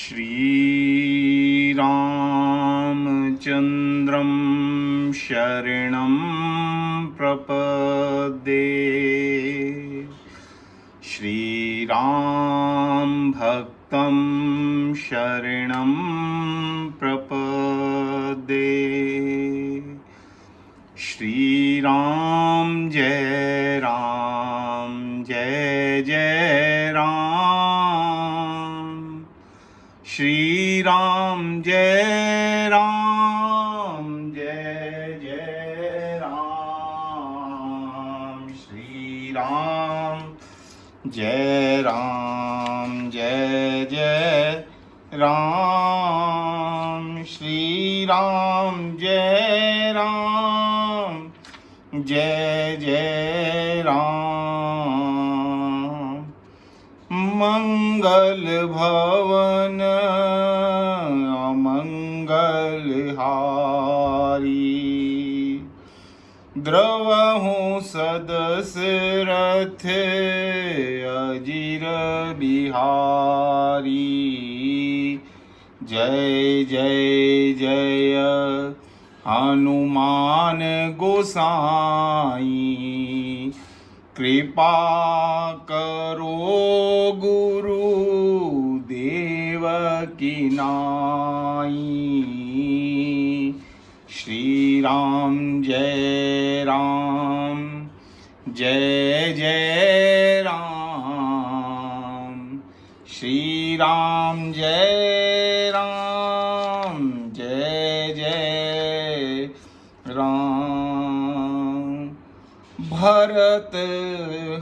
श्रीरामचन्द्रं शरणं प्रपद्ये। श्रीराम भक्तं शरणं प्रपद्ये। श्रीराम जय राम जय जय राम। श्रीराम जय राम जय जय राम। श्रीराम जय राम जय जय राम। श्रीराम जय राम जय जय राम। मंगल भवन अमंगल हारी। द्रवहु सदस्य रथ अजिर बिहारी। जय जय जय हनुमान गोसाई। कृपा करो गुरु देव की नाई। श्री राम जय राम जय जय राम। श्री राम जय राम जय जय राम। भरत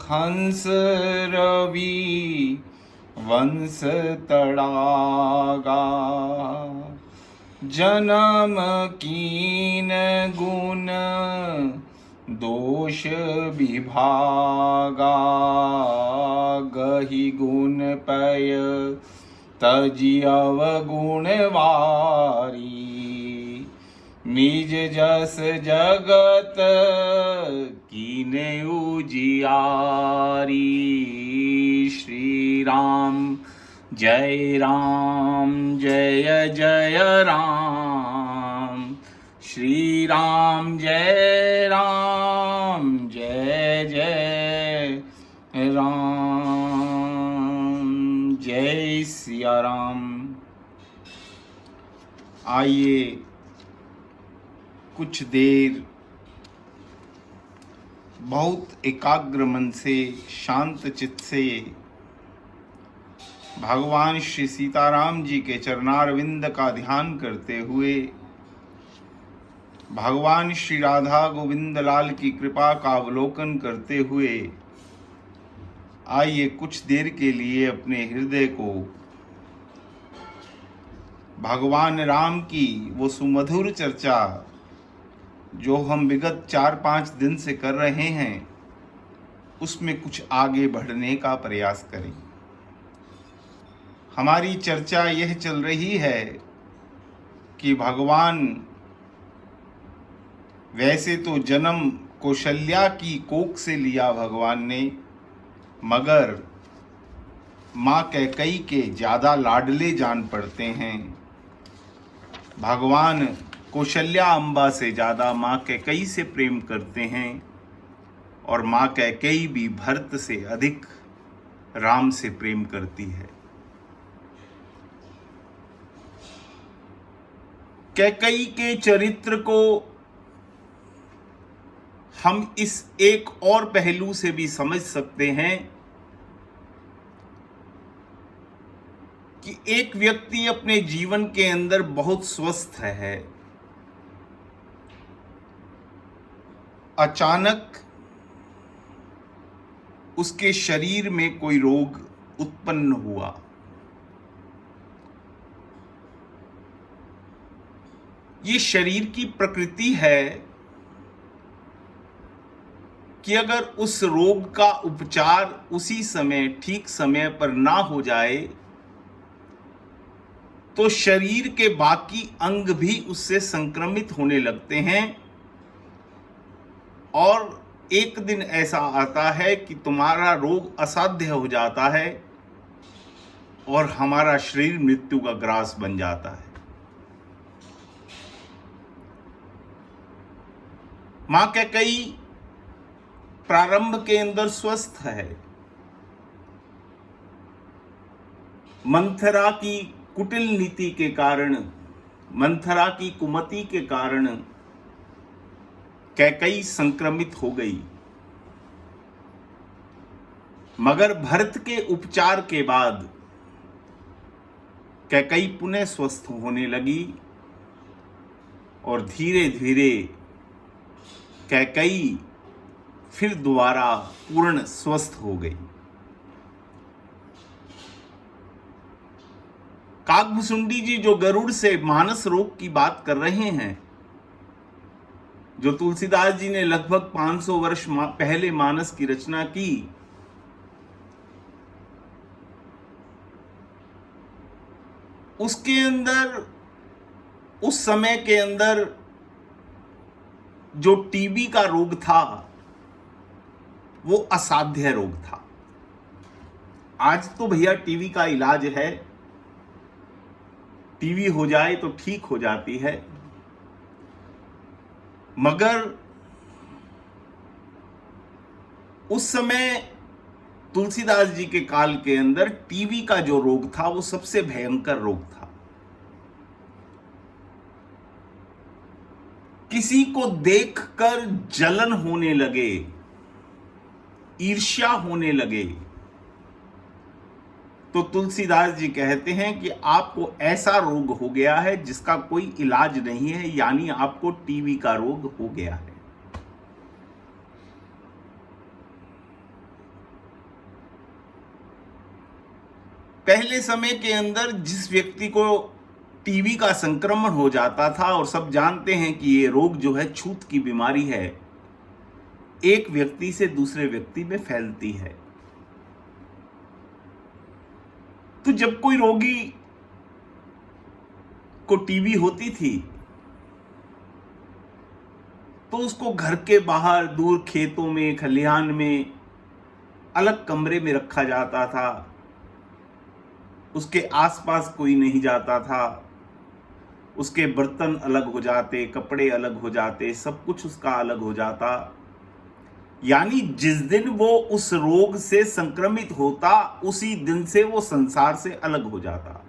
हंस रवि वंश तड़ागा। जन्म कीन गुण दोष विभागा। गहि गुण पय तजि अवगुण वारी। निज जस जगत कीने उजियारी। श्री राम जय जय राम। श्री राम जय जय राम। जय सिया राम। आइए कुछ देर बहुत एकाग्र मन से, शांत चित्त से भगवान श्री सीताराम जी के चरणारविंद का ध्यान करते हुए भगवान श्री राधा गोविंद लाल की कृपा का अवलोकन करते हुए आइए कुछ देर के लिए अपने हृदय को भगवान राम की वो सुमधुर चर्चा जो हम विगत 4-5 दिन से कर रहे हैं उसमें कुछ आगे बढ़ने का प्रयास करें। हमारी चर्चा यह चल रही है कि भगवान वैसे तो जन्म कौशल्या की कोख से लिया भगवान ने, मगर माँ कैकेयी के ज़्यादा लाडले जान पड़ते हैं। भगवान कौशल्या अम्बा से ज़्यादा माँ कैकेयी से प्रेम करते हैं और माँ कैकेयी भी भरत से अधिक राम से प्रेम करती है। कैकेयी के चरित्र को हम इस एक और पहलू से भी समझ सकते हैं कि एक व्यक्ति अपने जीवन के अंदर बहुत स्वस्थ है, अचानक उसके शरीर में कोई रोग उत्पन्न हुआ। ये शरीर की प्रकृति है कि अगर उस रोग का उपचार उसी समय ठीक समय पर ना हो जाए तो शरीर के बाकी अंग भी उससे संक्रमित होने लगते हैं और एक दिन ऐसा आता है कि तुम्हारा रोग असाध्य हो जाता है और हमारा शरीर मृत्यु का ग्रास बन जाता है। मां कैकेयी प्रारंभ के अंदर स्वस्थ है। मंथरा की कुटिल नीति के कारण, मंथरा की कुमति के कारण कैकेयी संक्रमित हो गई, मगर भरत के उपचार के बाद कैकेयी पुनः स्वस्थ होने लगी और धीरे धीरे कैकेयी फिर दोबारा पूर्ण स्वस्थ हो गई। काकभुसुंडी जी जो गरुड़ से मानस रोग की बात कर रहे हैं, जो तुलसीदास जी ने लगभग 500 वर्ष पहले मानस की रचना की, उसके अंदर, उस समय के अंदर जो टीबी का रोग था वो असाध्य रोग था। आज तो भैया टीबी का इलाज है, टीबी हो जाए तो ठीक हो जाती है, मगर उस समय तुलसीदास जी के काल के अंदर टीबी का जो रोग था वो सबसे भयंकर रोग था। किसी को देखकर जलन होने लगे, ईर्ष्या होने लगे, तो तुलसीदास जी कहते हैं कि आपको ऐसा रोग हो गया है जिसका कोई इलाज नहीं है, यानी आपको टीबी का रोग हो गया है। पहले समय के अंदर जिस व्यक्ति को टीबी का संक्रमण हो जाता था, और सब जानते हैं कि ये रोग जो है छूत की बीमारी है, एक व्यक्ति से दूसरे व्यक्ति में फैलती है। तो जब कोई रोगी को टीबी होती थी तो उसको घर के बाहर दूर खेतों में, खलिहान में, अलग कमरे में रखा जाता था। उसके आसपास कोई नहीं जाता था, उसके बर्तन अलग हो जाते, कपड़े अलग हो जाते, सब कुछ उसका अलग हो जाता। यानी जिस दिन वो उस रोग से संक्रमित होता, उसी दिन से वो संसार से अलग हो जाता।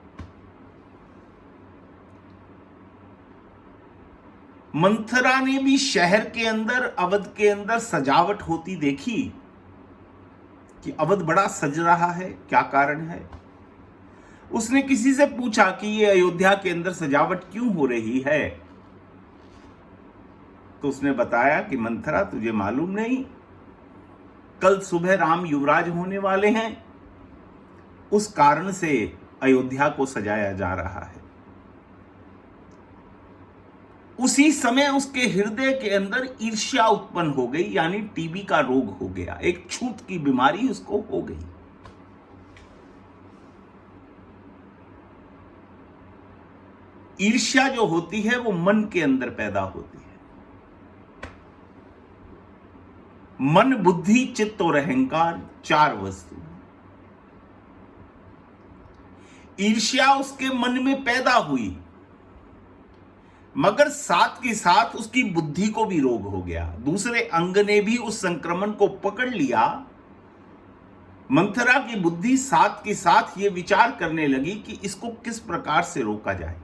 मंथरा ने भी शहर के अंदर, अवध के अंदर सजावट होती देखी कि अवध बड़ा सज रहा है, क्या कारण है। उसने किसी से पूछा कि ये अयोध्या के अंदर सजावट क्यों हो रही है, तो उसने बताया कि मंथरा, तुझे मालूम नहीं, कल सुबह राम युवराज होने वाले हैं, उस कारण से अयोध्या को सजाया जा रहा है। उसी समय उसके हृदय के अंदर ईर्ष्या उत्पन्न हो गई, यानी टीबी का रोग हो गया, एक छूत की बीमारी उसको हो गई। ईर्ष्या जो होती है वो मन के अंदर पैदा होती है। मन, बुद्धि, चित्त और अहंकार, 4 वस्तु। ईर्ष्या उसके मन में पैदा हुई, मगर साथ के साथ उसकी बुद्धि को भी रोग हो गया। दूसरे अंग ने भी उस संक्रमण को पकड़ लिया। मंथरा की बुद्धि साथ के साथ ये विचार करने लगी कि इसको किस प्रकार से रोका जाए।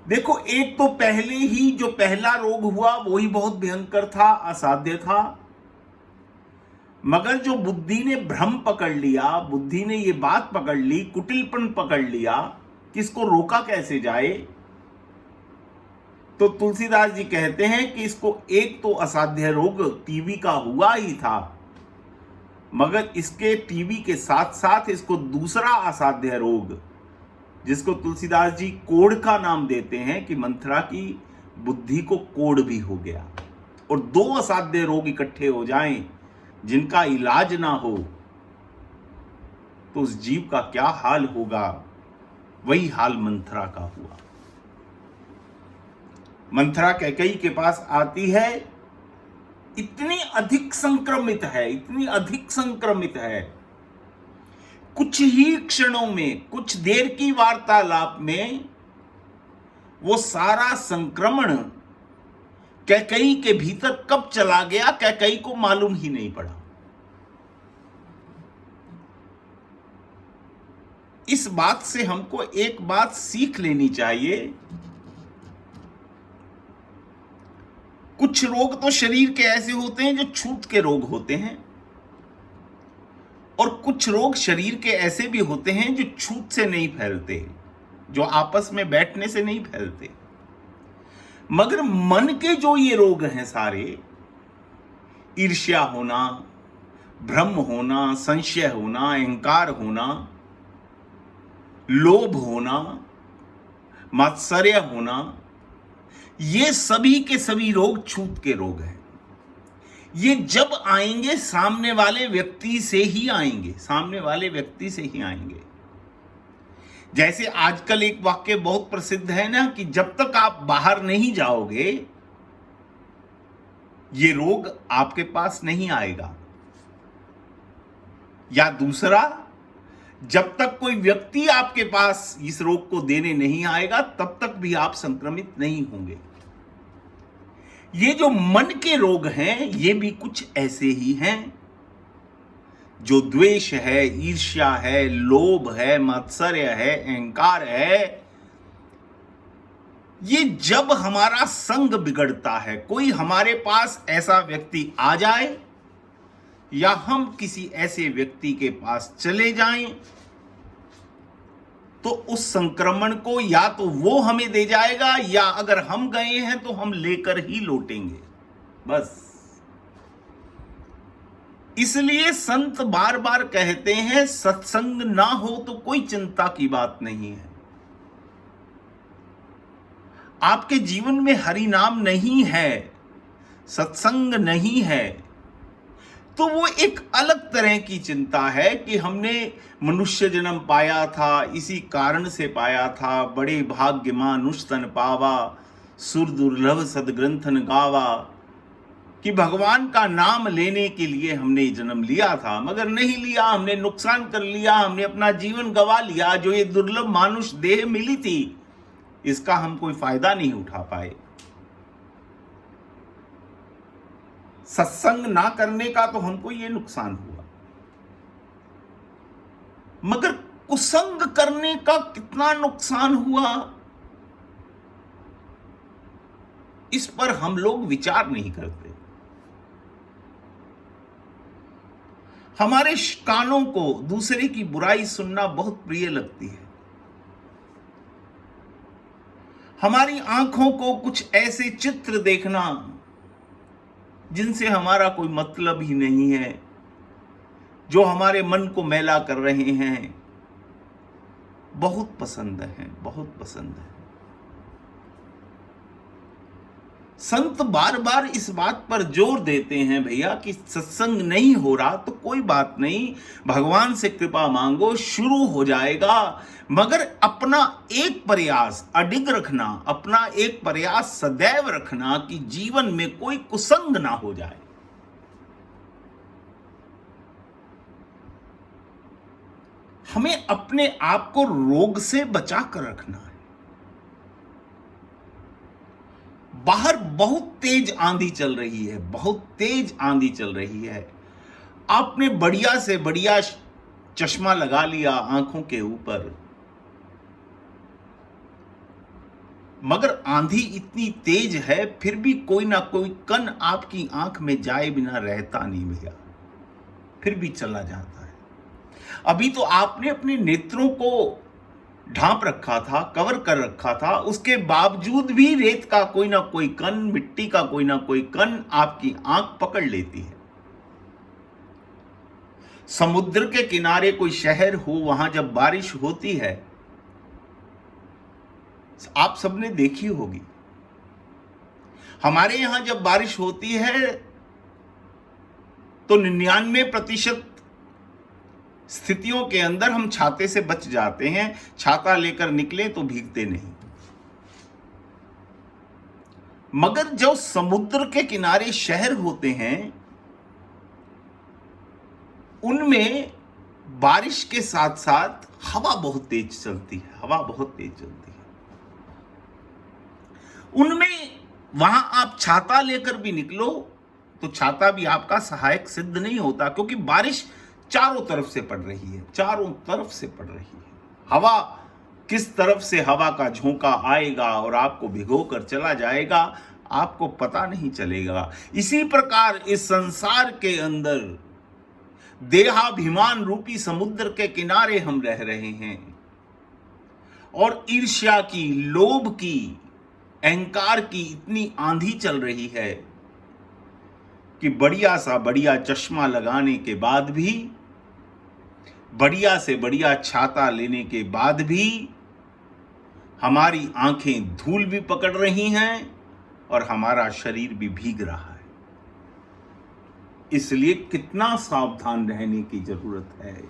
देखो, एक तो पहले ही जो पहला रोग हुआ वो ही बहुत भयंकर था, असाध्य था, मगर जो बुद्धि ने भ्रम पकड़ लिया, बुद्धि ने ये बात पकड़ ली, कुटिलपन पकड़ लिया कि इसको रोका कैसे जाए, तो तुलसीदास जी कहते हैं कि इसको एक तो असाध्य रोग टीबी का हुआ ही था, मगर इसके टीबी के साथ साथ इसको दूसरा असाध्य रोग, जिसको तुलसीदास जी कोढ़ का नाम देते हैं, कि मंथरा की बुद्धि को कोढ़ भी हो गया। और 2 असाध्य रोग इकट्ठे हो जाएं जिनका इलाज ना हो तो उस जीव का क्या हाल होगा, वही हाल मंथरा का हुआ। मंथरा कैकेयी के पास आती है, इतनी अधिक संक्रमित है, इतनी अधिक संक्रमित है कुछ ही क्षणों में, कुछ देर की वार्तालाप में वो सारा संक्रमण कैकई के भीतर कब चला गया, कैकई को मालूम ही नहीं पड़ा। इस बात से हमको एक बात सीख लेनी चाहिए, कुछ रोग तो शरीर के ऐसे होते हैं जो छूत के रोग होते हैं, और कुछ रोग शरीर के ऐसे भी होते हैं जो छूत से नहीं फैलते, जो आपस में बैठने से नहीं फैलते। मगर मन के जो ये रोग हैं सारे, ईर्ष्या होना, भ्रम होना, संशय होना, अहंकार होना, लोभ होना, मात्सर्य होना, ये सभी के सभी रोग छूत के रोग हैं। ये जब आएंगे सामने वाले व्यक्ति से ही आएंगे, सामने वाले व्यक्ति से ही आएंगे। जैसे आजकल एक वाक्य बहुत प्रसिद्ध है ना कि जब तक आप बाहर नहीं जाओगे ये रोग आपके पास नहीं आएगा। या दूसरा, जब तक कोई व्यक्ति आपके पास इस रोग को देने नहीं आएगा तब तक भी आप संक्रमित नहीं होंगे। ये जो मन के रोग हैं ये भी कुछ ऐसे ही हैं, जो द्वेष है, ईर्ष्या है, लोभ है, मात्सर्य है, अहंकार है। ये जब हमारा संग बिगड़ता है, कोई हमारे पास ऐसा व्यक्ति आ जाए या हम किसी ऐसे व्यक्ति के पास चले जाएं, तो उस संक्रमण को या तो वो हमें दे जाएगा या अगर हम गए हैं तो हम लेकर ही लौटेंगे, बस। इसलिए संत बार बार कहते हैं सत्संग ना हो तो कोई चिंता की बात नहीं है। आपके जीवन में हरि नाम नहीं है, सत्संग नहीं है, तो वो एक अलग तरह की चिंता है कि हमने मनुष्य जन्म पाया था, इसी कारण से पाया था। बड़े भाग्य मानुष तन पावा, सुर दुर्लभ सदग्रंथन गावा, कि भगवान का नाम लेने के लिए हमने जन्म लिया था मगर नहीं लिया, हमने नुकसान कर लिया, हमने अपना जीवन गवा लिया। जो ये दुर्लभ मानुष देह मिली थी इसका हम कोई फायदा नहीं उठा पाए। सत्संग ना करने का तो हमको ये नुकसान हुआ, मगर कुसंग करने का कितना नुकसान हुआ इस पर हम लोग विचार नहीं करते। हमारे कानों को दूसरे की बुराई सुनना बहुत प्रिय लगती है। हमारी आंखों को कुछ ऐसे चित्र देखना जिनसे हमारा कोई मतलब ही नहीं है, जो हमारे मन को मैला कर रहे हैं, बहुत पसंद है, बहुत पसंद है। संत बार बार इस बात पर जोर देते हैं भैया कि सत्संग नहीं हो रहा तो कोई बात नहीं, भगवान से कृपा मांगो, शुरू हो जाएगा। मगर अपना एक प्रयास अडिग रखना, अपना एक प्रयास सदैव रखना कि जीवन में कोई कुसंग ना हो जाए। हमें अपने आप को रोग से बचा कर रखना है। बाहर बहुत तेज आंधी चल रही है, बहुत तेज आंधी चल रही है। आपने बढ़िया से बढ़िया चश्मा लगा लिया आंखों के ऊपर, मगर आंधी इतनी तेज है फिर भी कोई ना कोई कण आपकी आंख में जाए बिना रहता नहीं भैया, फिर भी चला जाता है। अभी तो आपने अपने नेत्रों को ढांप रखा था, कवर कर रखा था, उसके बावजूद भी रेत का कोई ना कोई कण, मिट्टी का कोई ना कोई कण आपकी आंख पकड़ लेती है। समुद्र के किनारे कोई शहर हो, वहां जब बारिश होती है, आप सबने देखी होगी। हमारे यहां जब बारिश होती है तो 99% स्थितियों के अंदर हम छाते से बच जाते हैं, छाता लेकर निकले तो भीगते नहीं। मगर जो समुद्र के किनारे शहर होते हैं उनमें बारिश के साथ साथ हवा बहुत तेज चलती है, हवा बहुत तेज चलती है। उनमें वहां आप छाता लेकर भी निकलो तो छाता भी आपका सहायक सिद्ध नहीं होता, क्योंकि बारिश चारों तरफ से पड़ रही है, चारों तरफ से पड़ रही है। हवा किस तरफ से हवा का झोंका आएगा और आपको भिगो कर चला जाएगा, आपको पता नहीं चलेगा। इसी प्रकार इस संसार के अंदर देहाभिमान रूपी समुद्र के किनारे हम रह रहे हैं और ईर्ष्या की, लोभ की, अहंकार की इतनी आंधी चल रही है कि बढ़िया सा बढ़िया चश्मा लगाने के बाद भी, बढ़िया से बढ़िया छाता लेने के बाद भी हमारी आंखें धूल भी पकड़ रही हैं और हमारा शरीर भी भीग रहा है। इसलिए कितना सावधान रहने की जरूरत है।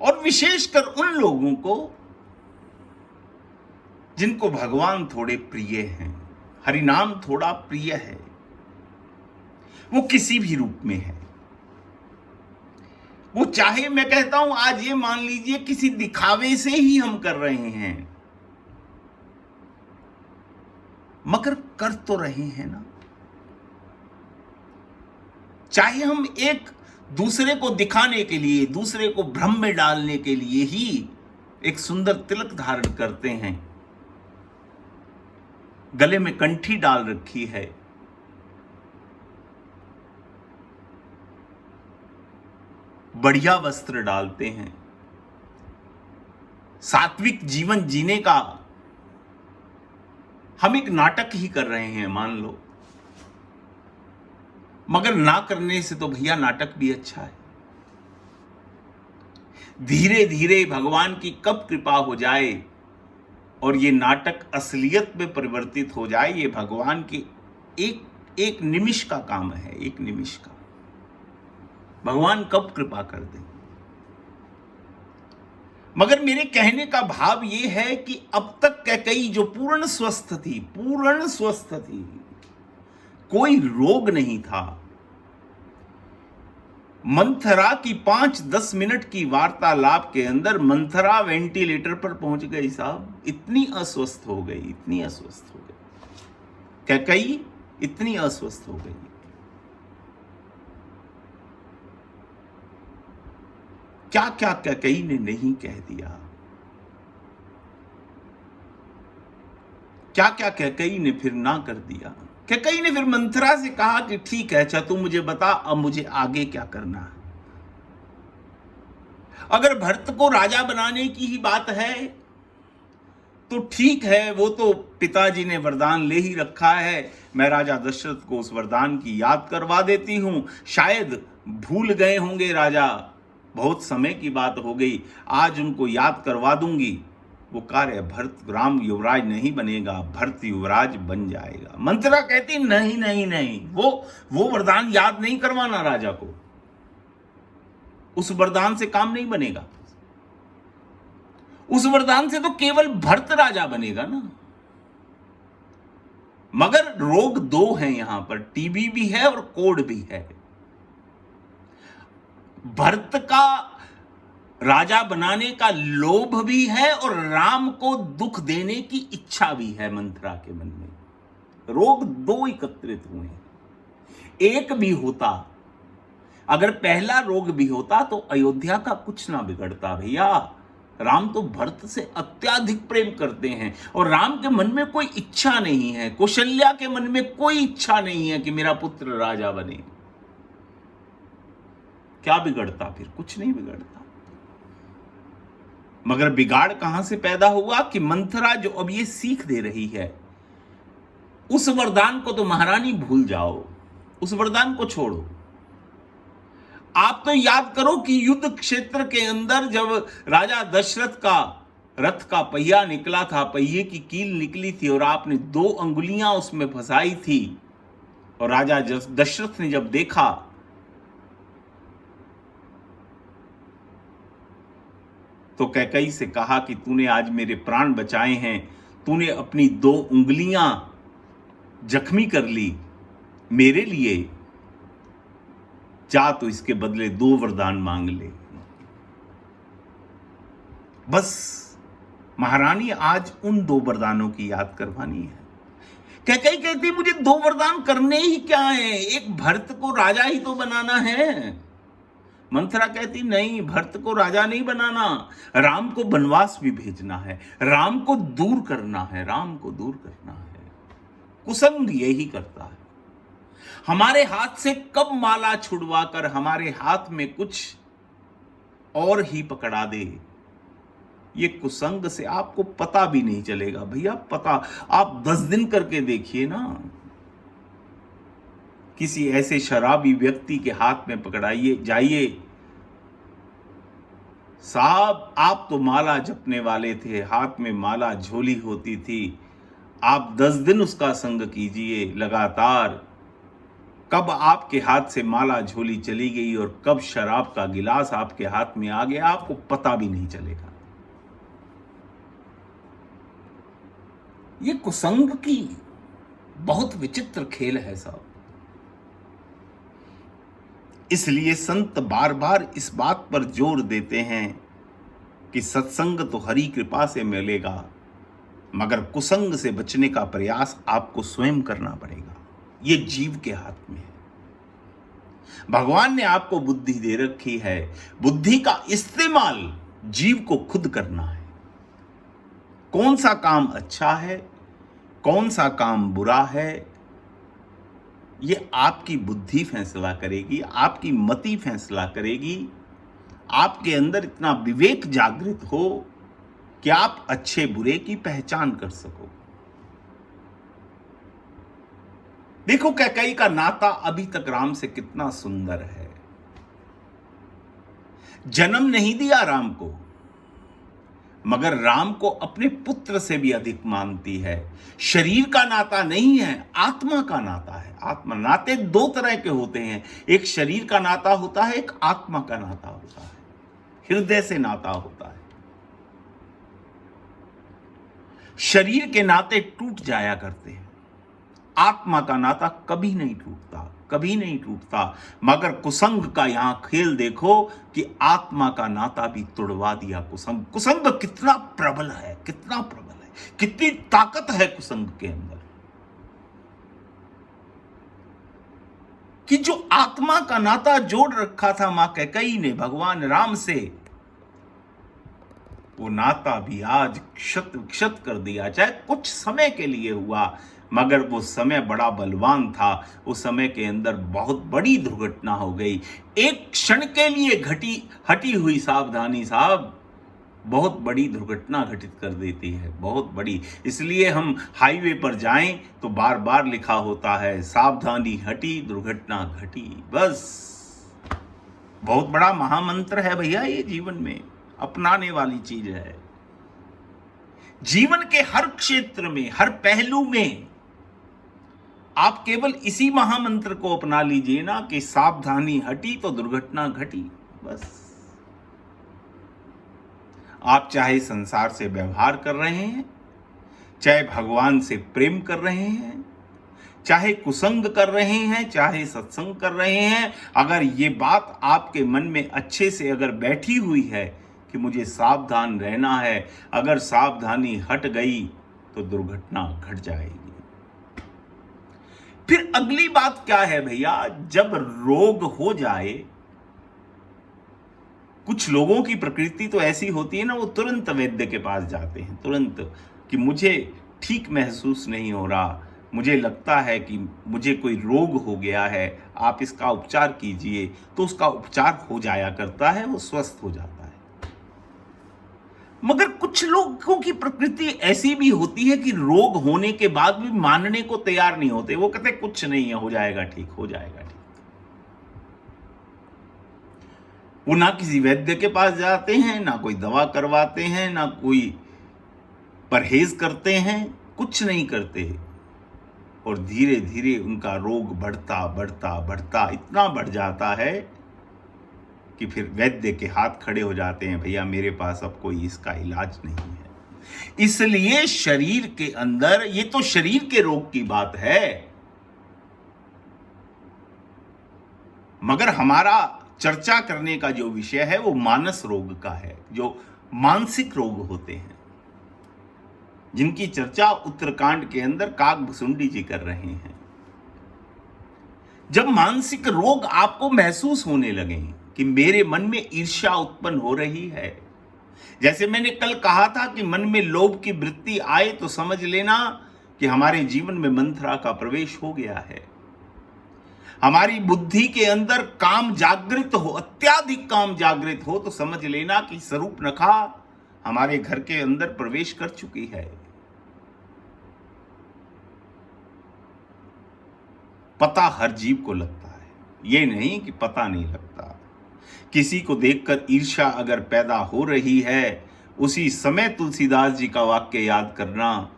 और विशेषकर उन लोगों को जिनको भगवान थोड़े प्रिय हैं, हरिनाम थोड़ा प्रिय है, वो किसी भी रूप में है। वो चाहे, मैं कहता हूं आज ये मान लीजिए किसी दिखावे से ही हम कर रहे हैं, मगर कर तो रहे हैं ना। चाहे हम एक दूसरे को दिखाने के लिए, दूसरे को भ्रम में डालने के लिए ही एक सुंदर तिलक धारण करते हैं, गले में कंठी डाल रखी है, बढ़िया वस्त्र डालते हैं, सात्विक जीवन जीने का हम एक नाटक ही कर रहे हैं मान लो, मगर ना करने से तो भैया नाटक भी अच्छा है। धीरे धीरे भगवान की कब कृपा हो जाए और ये नाटक असलियत में परिवर्तित हो जाए, ये भगवान के एक निमिष का काम है, एक निमिष का। भगवान कब कृपा कर दे। मगर मेरे कहने का भाव ये है कि अब तक कैकेयी जो पूर्ण स्वस्थ थी, पूर्ण स्वस्थ थी, कोई रोग नहीं था। मंथरा की 5-10 मिनट की वार्तालाप के अंदर मंथरा वेंटिलेटर पर पहुंच गई साहब। इतनी अस्वस्थ हो गई, इतनी अस्वस्थ हो गई कैकेयी, इतनी अस्वस्थ हो गई। क्या क्या कैकेयी ने नहीं कह दिया, क्या क्या कैकेयी ने फिर ना कर दिया। कैकेयी ने फिर मंथरा से कहा कि ठीक है, अच्छा तू मुझे बता अब मुझे आगे क्या करना है। अगर भरत को राजा बनाने की ही बात है तो ठीक है, वो तो पिताजी ने वरदान ले ही रखा है, मैं राजा दशरथ को उस वरदान की याद करवा देती हूं। शायद भूल गए होंगे राजा, बहुत समय की बात हो गई, आज उनको याद करवा दूंगी। वो कार्य भरत राम युवराज नहीं बनेगा, भरत युवराज बन जाएगा। मंथरा कहती नहीं नहीं नहीं, वो वरदान याद नहीं करवाना राजा को, उस वरदान से काम नहीं बनेगा। उस वरदान से तो केवल भरत राजा बनेगा ना। मगर रोग दो हैं यहां पर, टीबी भी है और कोढ़ भी है। भरत का राजा बनाने का लोभ भी है और राम को दुख देने की इच्छा भी है मंथरा के मन में। रोग दो एकत्रित हुए हैं। एक भी होता, अगर पहला रोग भी होता तो अयोध्या का कुछ ना बिगड़ता भैया। राम तो भरत से अत्याधिक प्रेम करते हैं और राम के मन में कोई इच्छा नहीं है, कौशल्या के मन में कोई इच्छा नहीं है कि मेरा पुत्र राजा बने। क्या बिगड़ता फिर? कुछ नहीं बिगड़ता। मगर बिगाड़ कहां से पैदा हुआ कि मंथरा जो अब ये सीख दे रही है, उस वरदान को तो महारानी भूल जाओ, उस वरदान को छोड़ो। आप तो याद करो कि युद्ध क्षेत्र के अंदर जब राजा दशरथ का रथ का पहिया निकला था, पहिए की कील निकली थी और आपने 2 अंगुलियां उसमें फंसाई थी, और राजा दशरथ ने जब देखा तो कैकेयी से कहा कि तूने आज मेरे प्राण बचाए हैं, तूने अपनी 2 उंगलियां जख्मी कर ली मेरे लिए, जा तो इसके बदले 2 वरदान मांग ले। बस महारानी आज उन 2 वरदानों की याद करवानी है। कैकेयी कहती मुझे 2 वरदान करने ही क्या है, एक भरत को राजा ही तो बनाना है। मंथरा कहती नहीं, भरत को राजा नहीं बनाना, राम को वनवास भी भेजना है, राम को दूर करना है, राम को दूर करना है। कुसंग यही करता है, हमारे हाथ से कब माला छुड़वाकर हमारे हाथ में कुछ और ही पकड़ा दे। ये कुसंग से आपको पता भी नहीं चलेगा भैया, पता आप 10 दिन करके देखिए ना, किसी ऐसे शराबी व्यक्ति के हाथ में पकड़ाइए, जाइए, साहब आप तो माला जपने वाले थे, हाथ में माला झोली होती थी, आप 10 दिन उसका संग कीजिए लगातार, कब आपके हाथ से माला झोली चली गई और कब शराब का गिलास आपके हाथ में आ गया, आपको पता भी नहीं चलेगा। ये कुसंग की बहुत विचित्र खेल है साहब। इसलिए संत बार बार इस बात पर जोर देते हैं कि सत्संग तो हरि कृपा से मिलेगा, मगर कुसंग से बचने का प्रयास आपको स्वयं करना पड़ेगा। ये जीव के हाथ में है। भगवान ने आपको बुद्धि दे रखी है, बुद्धि का इस्तेमाल जीव को खुद करना है। कौन सा काम अच्छा है, कौन सा काम बुरा है, ये आपकी बुद्धि फैसला करेगी, आपकी मति फैसला करेगी। आपके अंदर इतना विवेक जागृत हो कि आप अच्छे बुरे की पहचान कर सको। देखो कैकेयी का नाता अभी तक राम से कितना सुंदर है। जन्म नहीं दिया राम को, मगर राम को अपने पुत्र से भी अधिक मानती है। शरीर का नाता नहीं है, आत्मा का नाता है। आत्मा नाते 2 तरह के होते हैं, एक शरीर का नाता होता है, एक आत्मा का नाता होता है, हृदय से नाता होता है। शरीर के नाते टूट जाया करते हैं, आत्मा का नाता कभी नहीं टूटता, कभी नहीं टूटता। मगर कुसंग का यहां खेल देखो कि आत्मा का नाता भी तुड़वा दिया कुसंग। कुसंग कितना प्रबल है, कितना प्रबल है, कितनी ताकत है कुसंग के अंदर, कि जो आत्मा का नाता जोड़ रखा था मां कैकेयी ने भगवान राम से, वो नाता भी आज क्षत विक्षत कर दिया। चाहे कुछ समय के लिए हुआ, मगर वो समय बड़ा बलवान था। उस समय के अंदर बहुत बड़ी दुर्घटना हो गई। एक क्षण के लिए हटी हुई सावधानी साहब बहुत बड़ी दुर्घटना घटित कर देती है, बहुत बड़ी। इसलिए हम हाईवे पर जाएं तो बार बार लिखा होता है सावधानी हटी दुर्घटना घटी। बस बहुत बड़ा महामंत्र है भैया, ये जीवन में अपनाने वाली चीज है। जीवन के हर क्षेत्र में, हर पहलू में आप केवल इसी महामंत्र को अपना लीजिए ना कि सावधानी हटी तो दुर्घटना घटी। बस आप चाहे संसार से व्यवहार कर रहे हैं, चाहे भगवान से प्रेम कर रहे हैं, चाहे कुसंग कर रहे हैं, चाहे सत्संग कर रहे हैं, अगर ये बात आपके मन में अच्छे से अगर बैठी हुई है कि मुझे सावधान रहना है, अगर सावधानी हट गई तो दुर्घटना घट जाएगी। फिर अगली बात क्या है भैया, जब रोग हो जाए, कुछ लोगों की प्रकृति तो ऐसी होती है ना, वो तुरंत वैद्य के पास जाते हैं, तुरंत, कि मुझे ठीक महसूस नहीं हो रहा, मुझे लगता है कि मुझे कोई रोग हो गया है, आप इसका उपचार कीजिए। तो उसका उपचार हो जाया करता है, वो स्वस्थ हो जाता है। मगर कुछ लोगों की प्रकृति ऐसी भी होती है कि रोग होने के बाद भी मानने को तैयार नहीं होते। वो कहते कुछ नहीं है, हो जाएगा ठीक, हो जाएगा ठीक। वो ना किसी वैद्य के पास जाते हैं, ना कोई दवा करवाते हैं, ना कोई परहेज करते हैं, कुछ नहीं करते। और धीरे धीरे उनका रोग बढ़ता बढ़ता बढ़ता इतना बढ़ जाता है कि फिर वैद्य के हाथ खड़े हो जाते हैं, भैया मेरे पास अब कोई इसका इलाज नहीं है। इसलिए शरीर के अंदर, ये तो शरीर के रोग की बात है, मगर हमारा चर्चा करने का जो विषय है वो मानस रोग का है, जो मानसिक रोग होते हैं, जिनकी चर्चा उत्तरकांड के अंदर काकभुसुंडी जी कर रहे हैं। जब मानसिक रोग आपको महसूस होने लगे कि मेरे मन में ईर्ष्या उत्पन्न हो रही है, जैसे मैंने कल कहा था कि मन में लोभ की वृत्ति आए तो समझ लेना कि हमारे जीवन में मंथरा का प्रवेश हो गया है। हमारी बुद्धि के अंदर काम जागृत हो, अत्याधिक काम जागृत हो, तो समझ लेना कि स्वरूप नखा हमारे घर के अंदर प्रवेश कर चुकी है। पता हर जीव को लगता है, ये नहीं कि पता नहीं लगता। किसी को देखकर ईर्ष्या अगर पैदा हो रही है, उसी समय तुलसीदास जी का वाक्य याद करना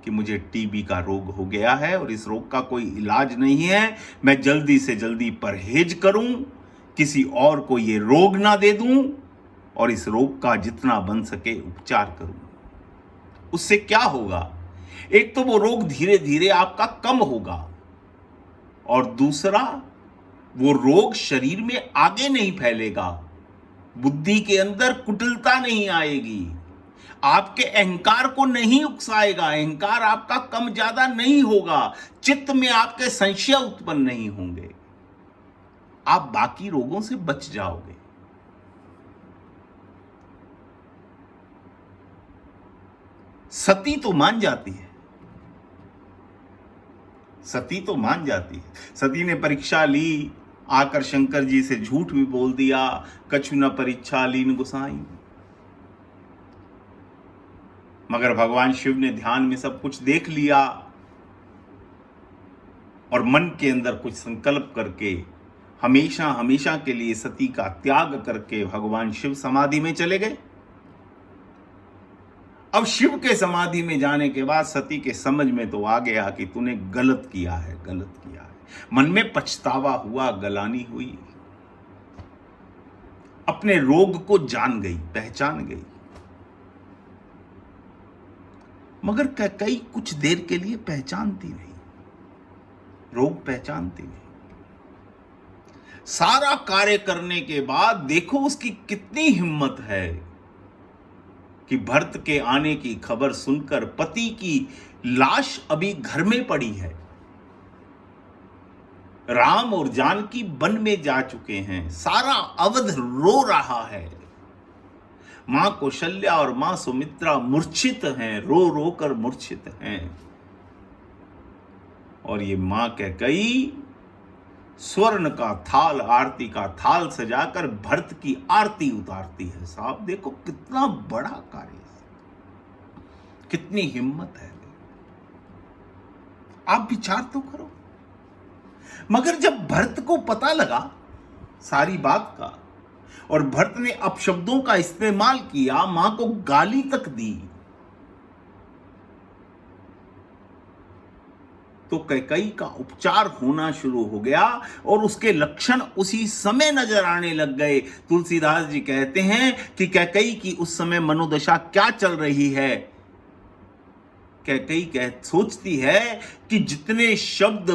कि मुझे टीबी का रोग हो गया है और इस रोग का कोई इलाज नहीं है, मैं जल्दी से जल्दी परहेज करूं, किसी और को ये रोग ना दे दूं और इस रोग का जितना बन सके उपचार करूं। उससे क्या होगा? एक तो वो रोग धीरे धीरे आपका कम होगा, और दूसरा वो रोग शरीर में आगे नहीं फैलेगा, बुद्धि के अंदर कुटिलता नहीं आएगी, आपके अहंकार को नहीं उकसाएगा, अहंकार आपका कम ज्यादा नहीं होगा, चित्त में आपके संशय उत्पन्न नहीं होंगे, आप बाकी रोगों से बच जाओगे। सती तो मान जाती है, सती तो मान जाती है। सती ने परीक्षा ली, आकर शंकर जी से झूठ भी बोल दिया, कछु न परीक्षा लीन गुसाई। मगर भगवान शिव ने ध्यान में सब कुछ देख लिया और मन के अंदर कुछ संकल्प करके हमेशा हमेशा के लिए सती का त्याग करके भगवान शिव समाधि में चले गए। अब शिव के समाधि में जाने के बाद सती के समझ में तो आ गया कि तूने गलत किया है, गलत किया है। मन में पछतावा हुआ, गलानी हुई, अपने रोग को जान गई, पहचान गई। मगर कैकेयी कुछ देर के लिए पहचानती नहीं, रोग पहचानती नहीं। सारा कार्य करने के बाद देखो उसकी कितनी हिम्मत है कि भरत के आने की खबर सुनकर पति की लाश अभी घर में पड़ी है, राम और जानकी वन में जा चुके हैं, सारा अवध रो रहा है, मां कौशल्या और मां सुमित्रा मूर्छित हैं, रो रो कर मूर्छित हैं, और ये मां कैकेयी स्वर्ण का थाल, आरती का थाल सजाकर भरत की आरती उतारती है। साहब देखो कितना बड़ा कार्य, कितनी हिम्मत है, आप विचार तो करो। मगर जब भरत को पता लगा सारी बात का और भरत ने अपशब्दों का इस्तेमाल किया, मां को गाली तक दी, तो कैकेयी का उपचार होना शुरू हो गया और उसके लक्षण उसी समय नजर आने लग गए। तुलसीदास जी कहते हैं कि कैकेयी की उस समय मनोदशा क्या चल रही है। कैकेयी सोचती है कि जितने शब्द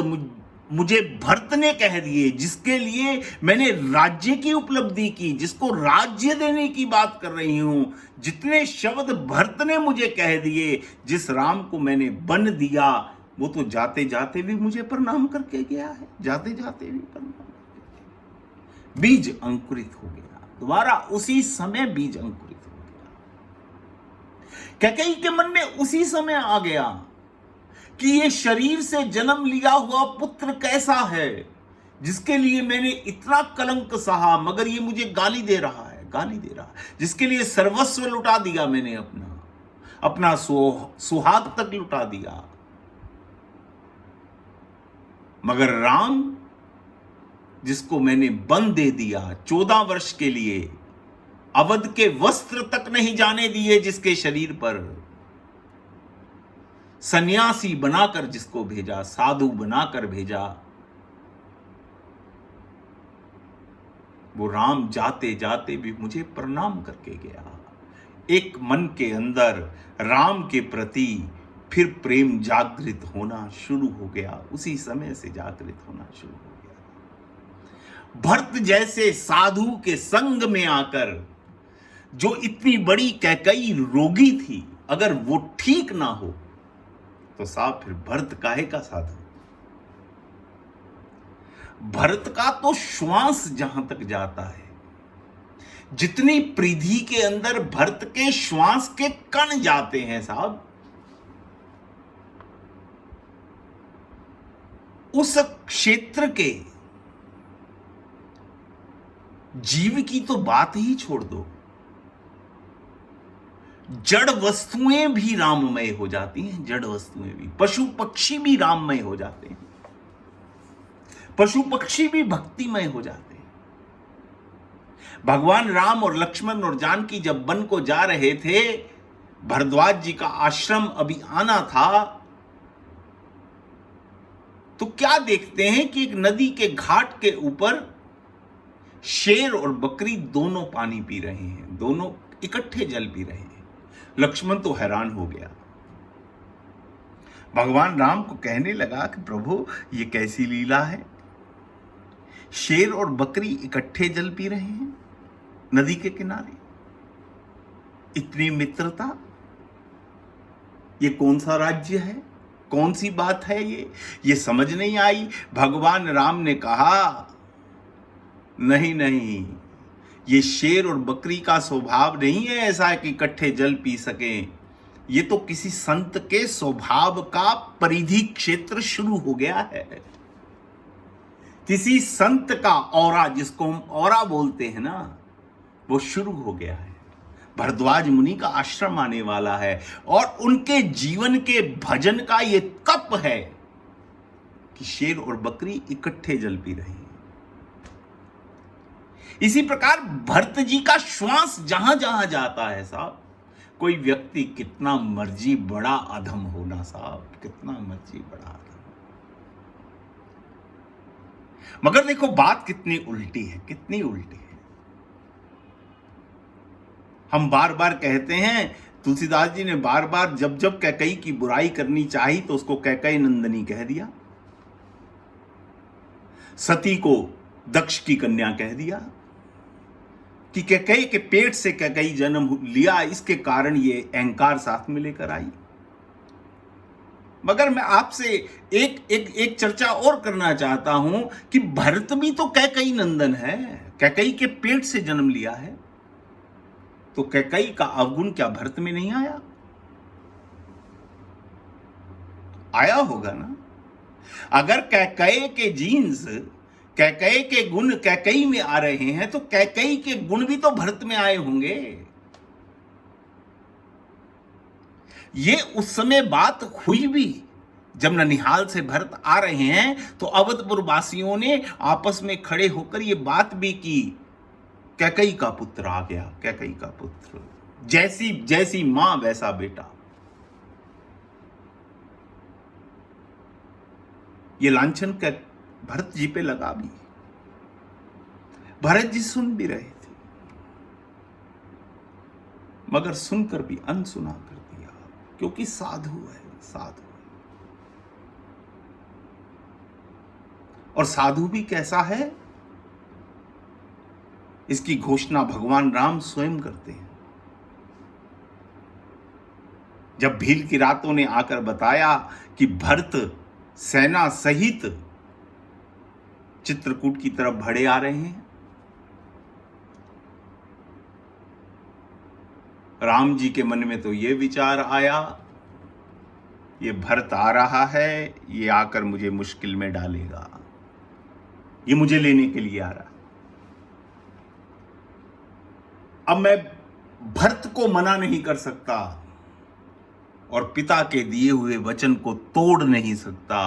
मुझे भरत ने कह दिए, जिसके लिए मैंने राज्य की उपलब्धि की, जिसको राज्य देने की बात कर रही हूं, जितने शब्द भरत ने मुझे कह दिए, जिस राम को मैंने बन दिया, वो तो जाते जाते भी मुझे प्रणाम करके गया है, जाते जाते भी प्रणाम करके। बीज अंकुरित हो गया, दोबारा उसी समय बीज अंकुरित हो गया। कैकेयी के मन में उसी समय आ गया कि ये शरीर से जन्म लिया हुआ पुत्र कैसा है, जिसके लिए मैंने इतना कलंक सहा, मगर ये मुझे गाली दे रहा है, गाली दे रहा है, जिसके लिए सर्वस्व लुटा दिया मैंने, अपना सुहाग तक लुटा दिया। मगर राम, जिसको मैंने बन दे दिया 14 वर्ष के लिए, अवध के वस्त्र तक नहीं जाने दिए जिसके शरीर पर, सन्यासी बनाकर जिसको भेजा, साधु बनाकर भेजा, वो राम जाते जाते भी मुझे प्रणाम करके गया। एक मन के अंदर राम के प्रति फिर प्रेम जागृत होना शुरू हो गया, उसी समय से जागृत होना शुरू हो गया। भरत जैसे साधु के संग में आकर जो इतनी बड़ी कैकई रोगी थी, अगर वो ठीक ना हो तो साहब फिर भरत काहे का साधु? भरत का तो श्वास जहां तक जाता है, जितनी परिधि के अंदर भरत के श्वास के कण जाते हैं साहब, उस क्षेत्र के जीव की तो बात ही छोड़ दो, जड़ वस्तुएं भी राममय हो जाती हैं। जड़ वस्तुएं भी, पशु पक्षी भी राममय हो जाते हैं, पशु पक्षी भी भक्तिमय हो जाते हैं। भगवान राम और लक्ष्मण और जानकी जब वन को जा रहे थे, भरद्वाज जी का आश्रम अभी आना था, तो क्या देखते हैं कि एक नदी के घाट के ऊपर शेर और बकरी दोनों पानी पी रहे हैं, दोनों इकट्ठे जल पी रहे हैं। लक्ष्मण तो हैरान हो गया, भगवान राम को कहने लगा कि प्रभु ये कैसी लीला है, शेर और बकरी इकट्ठे जल पी रहे हैं नदी के किनारे, इतनी मित्रता, ये कौन सा राज्य है, कौन सी बात है, ये समझ नहीं आई। भगवान राम ने कहा नहीं नहीं, ये शेर और बकरी का स्वभाव नहीं है ऐसा कि इकट्ठे जल पी सकें, ये तो किसी संत के स्वभाव का परिधि क्षेत्र शुरू हो गया है, किसी संत का औरा, जिसको हम औरा बोलते हैं ना, वो शुरू हो गया है। भरद्वाज मुनि का आश्रम आने वाला है और उनके जीवन के भजन का ये तप है कि शेर और बकरी इकट्ठे जल पी रही हैं। इसी प्रकार भरत जी का श्वास जहां जहां जाता है साहब, कोई व्यक्ति कितना मर्जी बड़ा अधम होना साहब, कितना मर्जी बड़ा अधम, मगर देखो बात कितनी उल्टी है, कितनी उल्टी है। हम बार बार कहते हैं, तुलसीदास जी ने बार बार जब जब कैकई की बुराई करनी चाहिए तो उसको कैकई नंदनी कह दिया, सती को दक्ष की कन्या कह दिया कि कैकई के पेट से कैकई जन्म लिया, इसके कारण ये अहंकार साथ में लेकर आई। मगर मैं आपसे एक चर्चा और करना चाहता हूं कि भरत भी तो कैकई नंदन है, कैकई के पेट से जन्म लिया है, तो कैकई का अवगुण क्या भरत में नहीं आया? आया होगा ना। अगर कैकई के जीन्स, कैकई के गुण कैकई में आ रहे हैं तो कैकई के गुण भी तो भरत में आए होंगे। ये उस समय बात हुई भी जब ननिहाल से भरत आ रहे हैं तो अवधपुर वासियों ने आपस में खड़े होकर ये बात भी की, कैकई का पुत्र आ गया, कैकई का पुत्र, जैसी जैसी मां वैसा बेटा। ये लांछन का भरत जी पे लगा भी, भरत जी सुन भी रहे थे, मगर सुनकर भी अनसुना कर दिया, क्योंकि साधु है, साधु। और साधु भी कैसा है, इसकी घोषणा भगवान राम स्वयं करते हैं। जब भील की रातों ने आकर बताया कि भरत सेना सहित चित्रकूट की तरफ भड़े आ रहे हैं, राम जी के मन में तो ये विचार आया, ये भरत आ रहा है, ये आकर मुझे मुश्किल में डालेगा, ये मुझे लेने के लिए आ रहा है। अब मैं भरत को मना नहीं कर सकता और पिता के दिए हुए वचन को तोड़ नहीं सकता।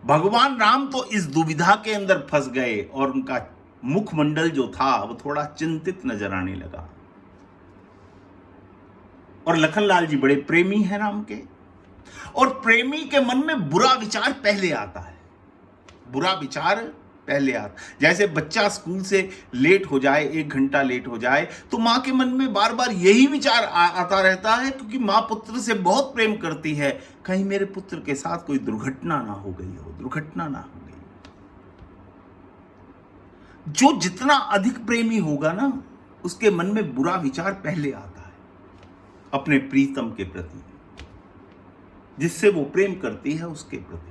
भगवान राम तो इस दुविधा के अंदर फंस गए और उनका मुखमंडल जो था वो थोड़ा चिंतित नजर आने लगा। और लखनलाल जी बड़े प्रेमी हैं राम के, और प्रेमी के मन में बुरा विचार पहले आता है, बुरा विचार पहले आता। जैसे बच्चा स्कूल से लेट हो जाए, 1 घंटा लेट हो जाए, तो मां के मन में बार बार यही विचार आता रहता है, क्योंकि मां पुत्र से बहुत प्रेम करती है, कहीं मेरे पुत्र के साथ कोई दुर्घटना ना हो गई हो, दुर्घटना ना हो गई। जो जितना अधिक प्रेमी होगा ना, उसके मन में बुरा विचार पहले आता है अपने प्रीतम के प्रति, जिससे वो प्रेम करती है उसके प्रति।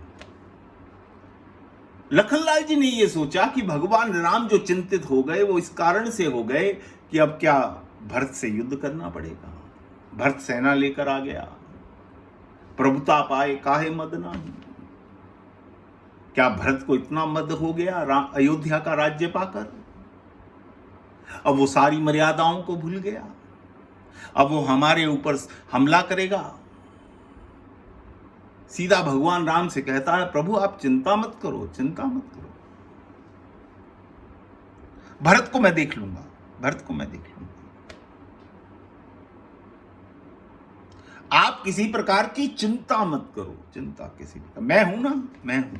लखनलाल जी ने यह सोचा कि भगवान राम जो चिंतित हो गए वो इस कारण से हो गए कि अब क्या भरत से युद्ध करना पड़ेगा। भरत सेना लेकर आ गया, प्रभुता पाए काहे मद नाही। क्या भरत को इतना मद हो गया अयोध्या का राज्य पाकर? अब वो सारी मर्यादाओं को भूल गया, अब वो हमारे ऊपर हमला करेगा। सीधा भगवान राम से कहता है, प्रभु आप चिंता मत करो, चिंता मत करो, भरत को मैं देख लूंगा, भरत को मैं देख लूंगा। आप किसी प्रकार की चिंता मत करो, चिंता किसी प्रकार, मैं हूं ना, मैं हूं।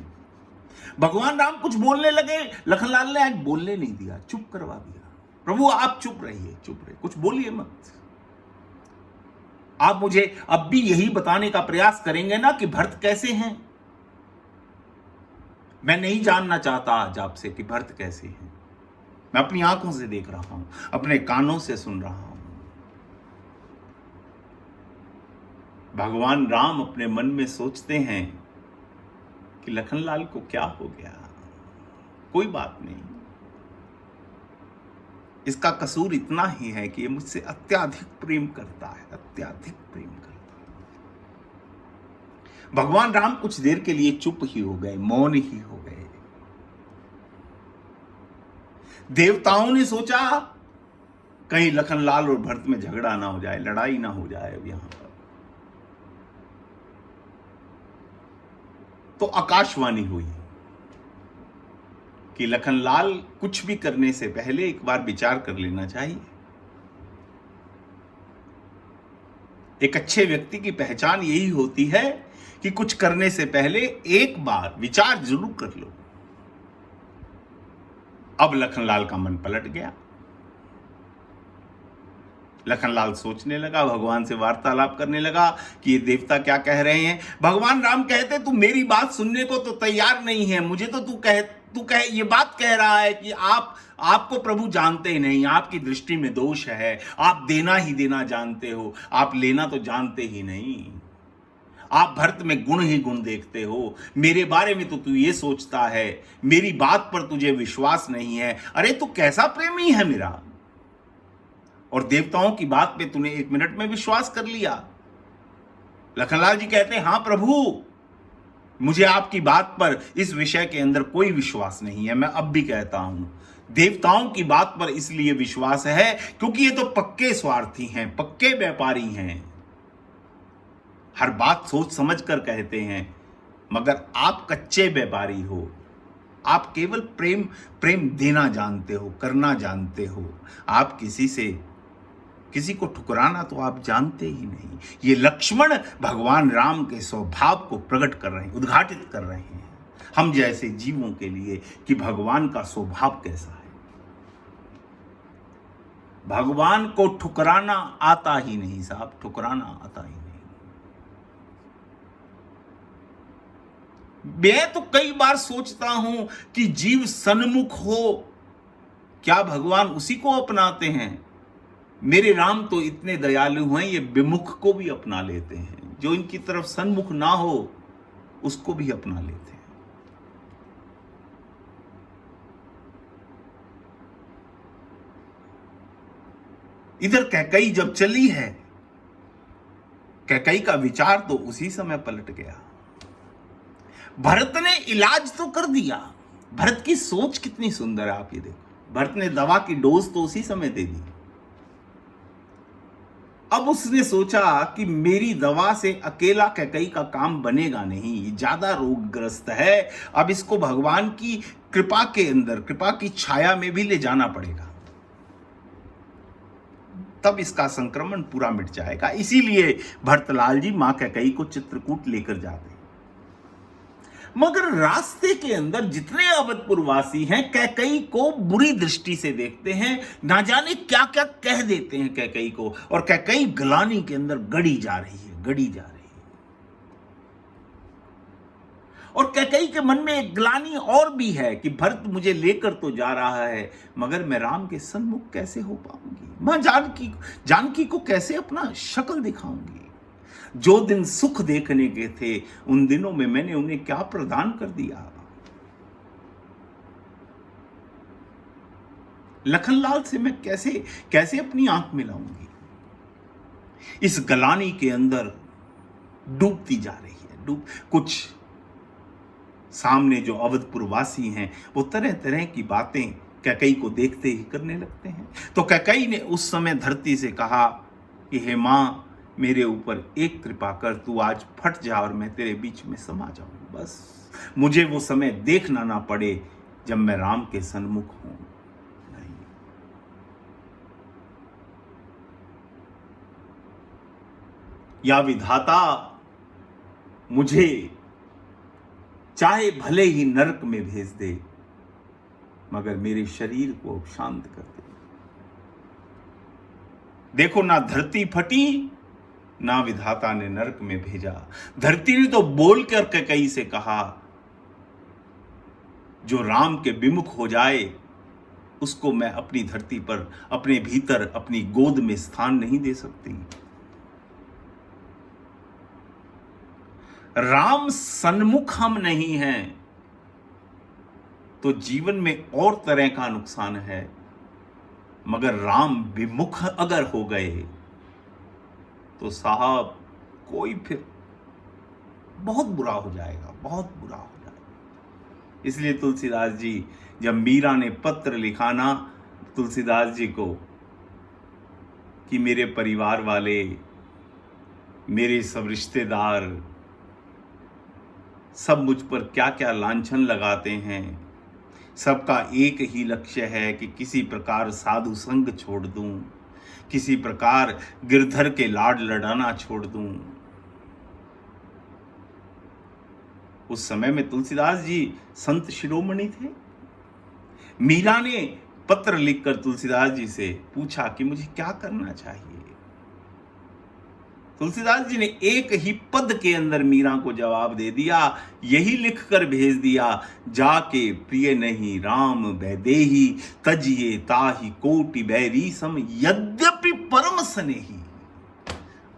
भगवान राम कुछ बोलने लगे, लखनलाल ने आज बोलने नहीं दिया, चुप करवा दिया। प्रभु आप चुप रहिए, चुप रहिए, कुछ बोलिए मत। आप मुझे अब भी यही बताने का प्रयास करेंगे ना कि भरत कैसे हैं? मैं नहीं जानना चाहता आज आपसे कि भरत कैसे हैं। मैं अपनी आंखों से देख रहा हूं, अपने कानों से सुन रहा हूं। भगवान राम अपने मन में सोचते हैं कि लखनलाल को क्या हो गया, कोई बात नहीं, इसका कसूर इतना ही है कि ये मुझसे अत्याधिक प्रेम करता है, अत्याधिक प्रेम करता है। भगवान राम कुछ देर के लिए चुप ही हो गए, मौन ही हो गए। देवताओं ने सोचा कहीं लखनलाल और भरत में झगड़ा ना हो जाए, लड़ाई ना हो जाए अब यहां पर। तो आकाशवाणी हुई कि लखनलाल कुछ भी करने से पहले एक बार विचार कर लेना चाहिए। एक अच्छे व्यक्ति की पहचान यही होती है कि कुछ करने से पहले एक बार विचार जरूर कर लो। अब लखनलाल का मन पलट गया। लखनलाल सोचने लगा, भगवान से वार्तालाप करने लगा कि ये देवता क्या कह रहे हैं। भगवान राम कहते तू मेरी बात सुनने को तो तैयार नहीं है, मुझे तो तू कह ये बात कह रहा है कि आपको प्रभु जानते ही नहीं, आपकी दृष्टि में दोष है, आप देना ही देना जानते हो, आप लेना तो जानते ही नहीं। आप भरत में गुण ही गुण देखते हो, मेरे बारे में तो तू ये सोचता है, मेरी बात पर तुझे विश्वास नहीं है। अरे तू कैसा प्रेमी है मेरा, और देवताओं की बात पे तूने 1 मिनट में विश्वास कर लिया। लखनलाल जी कहते हैं, हां प्रभु, मुझे आपकी बात पर इस विषय के अंदर कोई विश्वास नहीं है। मैं अब भी कहता हूं, देवताओं की बात पर इसलिए विश्वास है क्योंकि ये तो पक्के स्वार्थी हैं, पक्के व्यापारी हैं, हर बात सोच समझ कर कहते हैं। मगर आप कच्चे व्यापारी हो, आप केवल प्रेम देना जानते हो, करना जानते हो। आप किसी को ठुकराना तो आप जानते ही नहीं। ये लक्ष्मण भगवान राम के स्वभाव को प्रकट कर रहे हैं, उद्घाटित कर रहे हैं हम जैसे जीवों के लिए कि भगवान का स्वभाव कैसा है। भगवान को ठुकराना आता ही नहीं साहब, ठुकराना आता ही नहीं। मैं तो कई बार सोचता हूं कि जीव सन्मुख हो, क्या भगवान उसी को अपनाते हैं? मेरे राम तो इतने दयालु हैं, ये विमुख को भी अपना लेते हैं, जो इनकी तरफ सन्मुख ना हो उसको भी अपना लेते हैं। इधर कैकई जब चली है, कैकई का विचार तो उसी समय पलट गया। भरत ने इलाज तो कर दिया। भरत की सोच कितनी सुंदर है, आप ये देखो। भरत ने दवा की डोज तो उसी समय दे दी। अब उसने सोचा कि मेरी दवा से अकेला कैकई का काम बनेगा नहीं, ज्यादा रोगग्रस्त है, अब इसको भगवान की कृपा के अंदर, कृपा की छाया में भी ले जाना पड़ेगा, तब इसका संक्रमण पूरा मिट जाएगा। इसीलिए भरतलाल जी मां कैकई को चित्रकूट लेकर जाते हैं। मगर रास्ते के अंदर जितने अवधपुर वासी हैं कैकई को बुरी दृष्टि से देखते हैं, ना जाने क्या क्या कह देते हैं कैकई को, और कैकई गलानी के अंदर गड़ी जा रही है, गड़ी जा रही है। और कैकेयी के मन में एक ग्लानि और भी है कि भरत मुझे लेकर तो जा रहा है, मगर मैं राम के सन्मुख कैसे हो पाऊंगी? मैं जानकी को कैसे अपना शक्ल दिखाऊंगी? जो दिन सुख देखने के थे, उन दिनों में मैंने उन्हें क्या प्रदान कर दिया? लखनलाल से मैं कैसे अपनी आंख मिलाऊंगी? इस गलानी के अंदर डूबती जा रही है। कुछ सामने जो अवधपुर वासी हैं, वो तरह तरह की बातें कैकेयी को देखते ही करने लगते हैं। तो कैकेयी ने उस समय धरती से कहा कि हे मां, मेरे ऊपर एक कृपा कर, तू आज फट जा और मैं तेरे बीच में समा जाऊं। बस मुझे वो समय देखना ना पड़े जब मैं राम के सन्मुख हूं। नहीं, या विधाता मुझे चाहे भले ही नरक में भेज दे, मगर मेरे शरीर को अब शांत कर दे। देखो, ना धरती फटी, ना विधाता ने नरक में भेजा। धरती ने तो बोलकर कैकेयी से कहा, जो राम के विमुख हो जाए उसको मैं अपनी धरती पर, अपने भीतर, अपनी गोद में स्थान नहीं दे सकती। राम सन्मुख हम नहीं हैं तो जीवन में और तरह का नुकसान है, मगर राम विमुख अगर हो गए तो साहब कोई फिर बहुत बुरा हो जाएगा, बहुत बुरा हो जाएगा। इसलिए तुलसीदास जी, जब मीरा ने पत्र लिखा ना तुलसीदास जी को कि मेरे परिवार वाले, मेरे सब रिश्तेदार सब मुझ पर क्या क्या लांछन लगाते हैं, सबका एक ही लक्ष्य है कि किसी प्रकार साधु संग छोड़ दूं, किसी प्रकार गिरधर के लाड लड़ाना छोड़ दूं। उस समय में तुलसीदास जी संत शिरोमणि थे। मीरा ने पत्र लिखकर तुलसीदास जी से पूछा कि मुझे क्या करना चाहिए। तुलसीदास जी ने एक ही पद के अंदर मीरा को जवाब दे दिया, यही लिखकर भेज दिया, जाके प्रिय नहीं राम वैदेही, तजिए ताहि कोटि बैरी सम, यद्यपि परम स्नेही।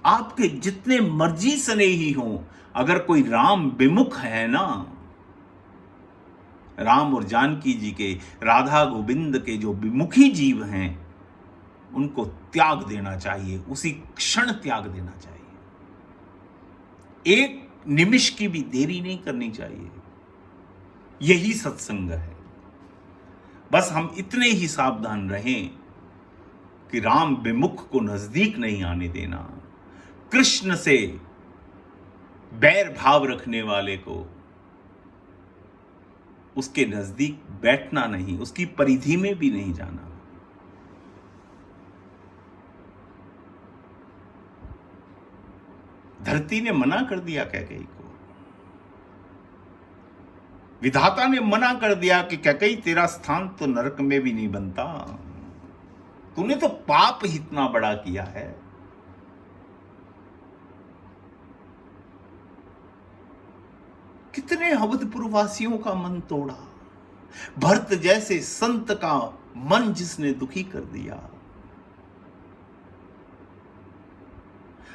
आपके जितने मर्जी स्नेही हों, अगर कोई राम विमुख है ना, राम और जानकी जी के, राधा गोविंद के जो विमुखी जीव हैं, उनको त्याग देना चाहिए, उसी क्षण त्याग देना चाहिए। एक निमिष की भी देरी नहीं करनी चाहिए। यही सत्संग है। बस हम इतने ही सावधान रहें कि राम विमुख को नजदीक नहीं आने देना, कृष्ण से बैर भाव रखने वाले को उसके नजदीक बैठना नहीं, उसकी परिधि में भी नहीं जाना। धरती ने मना कर दिया कैकेयी को, विधाता ने मना कर दिया कि कैकेयी तेरा स्थान तो नरक में भी नहीं बनता, तूने तो पाप ही इतना बड़ा किया है। कितने अवधपुर वासियों का मन तोड़ा, भरत जैसे संत का मन जिसने दुखी कर दिया।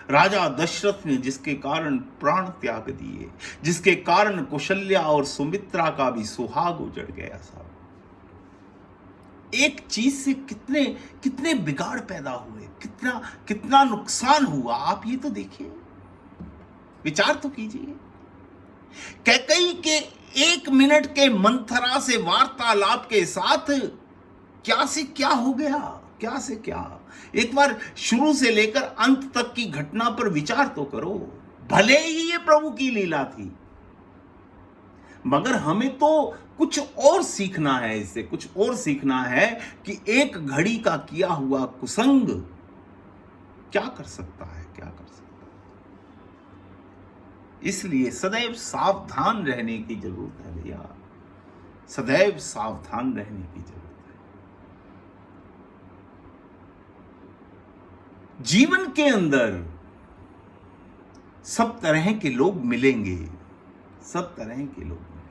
राजा दशरथ ने जिसके कारण प्राण त्याग दिए, जिसके कारण कौशल्या और सुमित्रा का भी सुहाग उजड़ गया। साहब, एक चीज से कितने कितने बिगाड़ पैदा हुए, कितना कितना नुकसान हुआ, आप ये तो देखिए, विचार तो कीजिए। कैकेयी के एक मिनट के मंथरा से वार्तालाप के साथ क्या से क्या हो गया, क्या से क्या। एक बार शुरू से लेकर अंत तक की घटना पर विचार तो करो। भले ही ये प्रभु की लीला थी, मगर हमें तो कुछ और सीखना है, इससे कुछ और सीखना है कि एक घड़ी का किया हुआ कुसंग क्या कर सकता है, क्या कर सकता है। इसलिए सदैव सावधान रहने की जरूरत है भैया, सदैव सावधान रहने की जरूरत है। जीवन के अंदर सब तरह के लोग मिलेंगे, सब तरह के लोग मिलेंगे,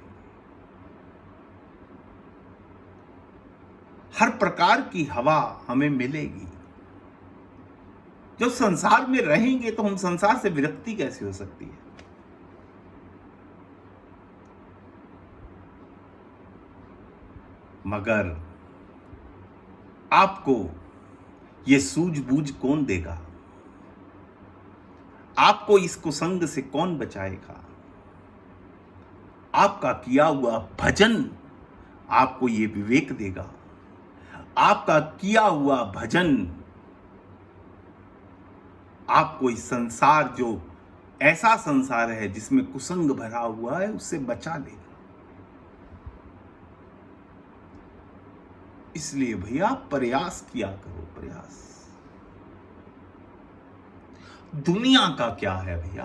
हर प्रकार की हवा हमें मिलेगी। जब संसार में रहेंगे तो हम संसार से विरक्ति कैसे हो सकती है? मगर आपको ये सूझबूझ कौन देगा? आपको इस कुसंग से कौन बचाएगा? आपका किया हुआ भजन आपको ये विवेक देगा। आपका किया हुआ भजन आपको इस संसार, जो ऐसा संसार है जिसमें कुसंग भरा हुआ है, उससे बचा लेगा। इसलिए भैया प्रयास किया करो, प्रयास। दुनिया का क्या है भैया?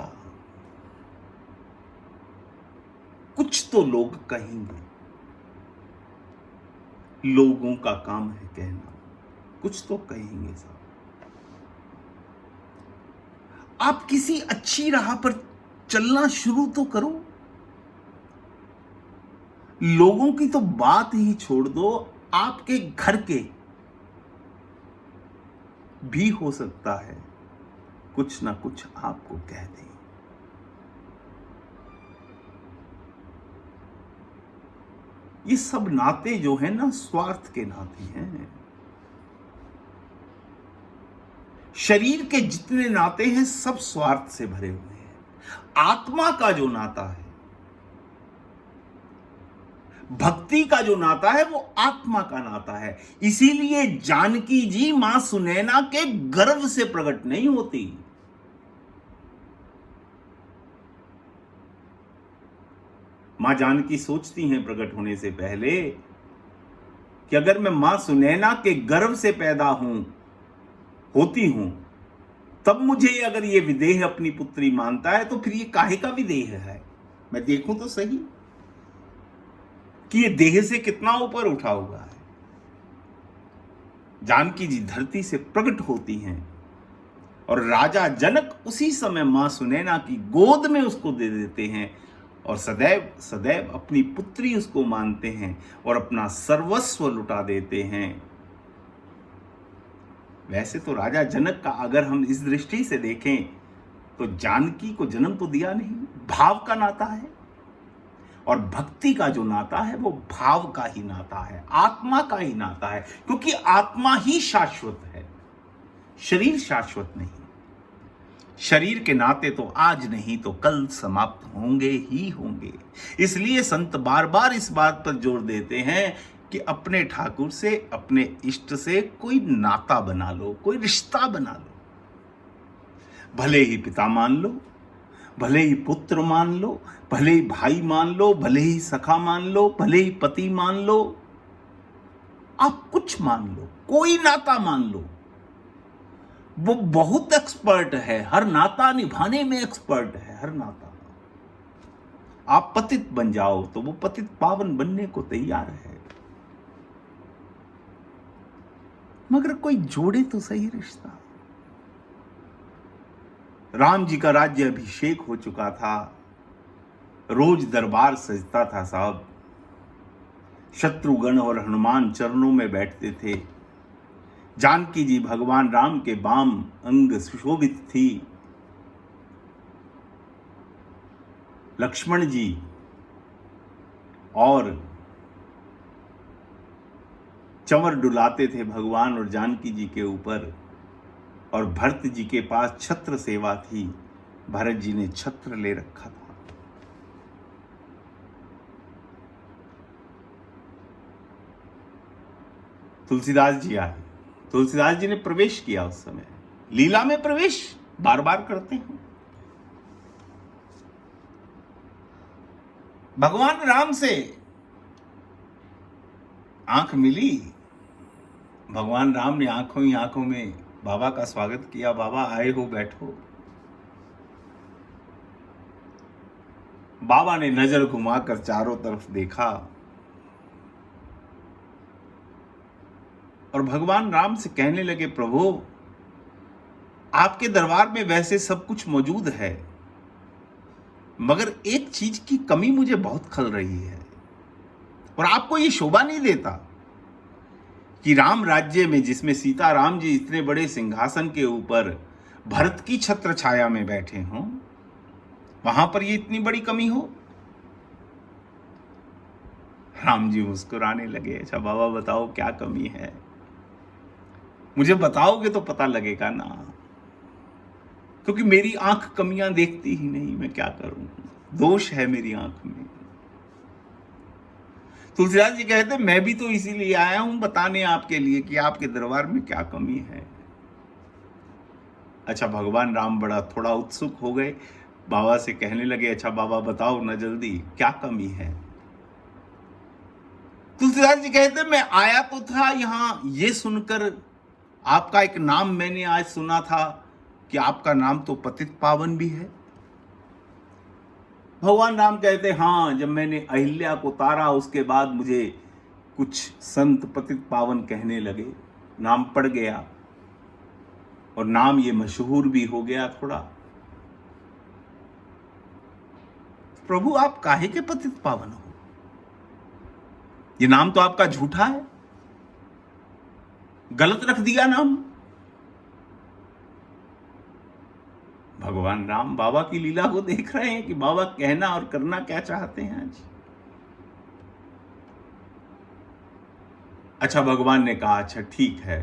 कुछ तो लोग कहेंगे, लोगों का काम है कहना, कुछ तो कहेंगे साहब। आप किसी अच्छी राह पर चलना शुरू तो करो। लोगों की तो बात ही छोड़ दो, आपके घर के भी हो सकता है कुछ ना कुछ आपको कह दें। ये सब नाते जो है ना, स्वार्थ के नाते हैं। शरीर के जितने नाते हैं सब स्वार्थ से भरे हुए हैं। आत्मा का जो नाता है, भक्ति का जो नाता है, वो आत्मा का नाता है। इसीलिए जानकी जी मां सुनैना के गर्भ से प्रकट नहीं होती। मां जानकी सोचती हैं प्रकट होने से पहले कि अगर मैं मां सुनैना के गर्भ से पैदा होती हूं, तब मुझे अगर ये विदेह अपनी पुत्री मानता है तो फिर ये काहे का विदेह है? मैं देखूं तो सही कि ये देह से कितना ऊपर उठा हुआ है। जानकी जी धरती से प्रकट होती हैं और राजा जनक उसी समय मां सुनैना की गोद में उसको दे देते हैं और सदैव सदैव अपनी पुत्री उसको मानते हैं और अपना सर्वस्व लुटा देते हैं। वैसे तो राजा जनक का अगर हम इस दृष्टि से देखें तो जानकी को जन्म तो दिया नहीं, भाव का नाता है। और भक्ति का जो नाता है वो भाव का ही नाता है, आत्मा का ही नाता है, क्योंकि आत्मा ही शाश्वत है, शरीर शाश्वत नहीं। शरीर के नाते तो आज नहीं तो कल समाप्त होंगे ही होंगे। इसलिए संत बार बार इस बात पर जोर देते हैं कि अपने ठाकुर से, अपने इष्ट से कोई नाता बना लो, कोई रिश्ता बना लो। भले ही पिता मान लो, भले ही पुत्र मान लो, भले ही भाई मान लो, भले ही सखा मान लो, भले ही पति मान लो, आप कुछ मान लो, कोई नाता मान लो। वो बहुत एक्सपर्ट है, हर नाता निभाने में एक्सपर्ट है, हर नाता। आप पतित बन जाओ तो वो पतित पावन बनने को तैयार है। मगर कोई जोड़े तो सही रिश्ता। राम जी का राज्य अभिषेक हो चुका था, रोज दरबार सजता था साहब। शत्रुघ्न और हनुमान चरणों में बैठते थे। जानकी जी भगवान राम के बाम अंग सुशोभित थी। लक्ष्मण जी और चंवर डुलाते थे भगवान और जानकी जी के ऊपर, और भरत जी के पास छत्र सेवा थी, भरत जी ने छत्र ले रखा था। तुलसीदास जी आए, तुलसीदास जी ने प्रवेश किया। उस समय लीला में प्रवेश बार बार करते हैं। भगवान राम से आंख मिली, भगवान राम ने आंखों ही आंखों में बाबा का स्वागत किया। बाबा आए हो, बैठो। बाबा ने नजर घुमाकर चारों तरफ देखा और भगवान राम से कहने लगे, प्रभु आपके दरबार में वैसे सब कुछ मौजूद है, मगर एक चीज की कमी मुझे बहुत खल रही है, और आपको ये शोभा नहीं देता कि राम राज्य में, जिसमें सीता राम जी इतने बड़े सिंहासन के ऊपर भरत की छत्र छाया में बैठे हों, वहां पर ये इतनी बड़ी कमी हो। राम जी मुस्कुराने लगे। अच्छा बाबा बताओ क्या कमी है, मुझे बताओगे तो पता लगेगा ना, क्योंकि मेरी आंख कमियां देखती ही नहीं, मैं क्या करूं, दोष है मेरी आंख में। तुलसीदास जी कहते मैं भी तो इसीलिए आया हूं बताने आपके लिए कि आपके दरबार में क्या कमी है। अच्छा भगवान राम बड़ा थोड़ा उत्सुक हो गए, बाबा से कहने लगे अच्छा बाबा बताओ ना जल्दी क्या कमी है। तुलसीदास जी कहते मैं आया तो था यहां ये सुनकर, आपका एक नाम मैंने आज सुना था कि आपका नाम तो पतित पावन भी है। भगवान राम कहते हाँ, जब मैंने अहिल्या को तारा उसके बाद मुझे कुछ संत पतित पावन कहने लगे, नाम पड़ गया और नाम ये मशहूर भी हो गया थोड़ा। प्रभु आप काहे के पतित पावन हो, ये नाम तो आपका झूठा है, गलत रख दिया नाम। भगवान राम बाबा की लीला को देख रहे हैं कि बाबा कहना और करना क्या चाहते हैं आज। अच्छा भगवान ने कहा अच्छा ठीक है,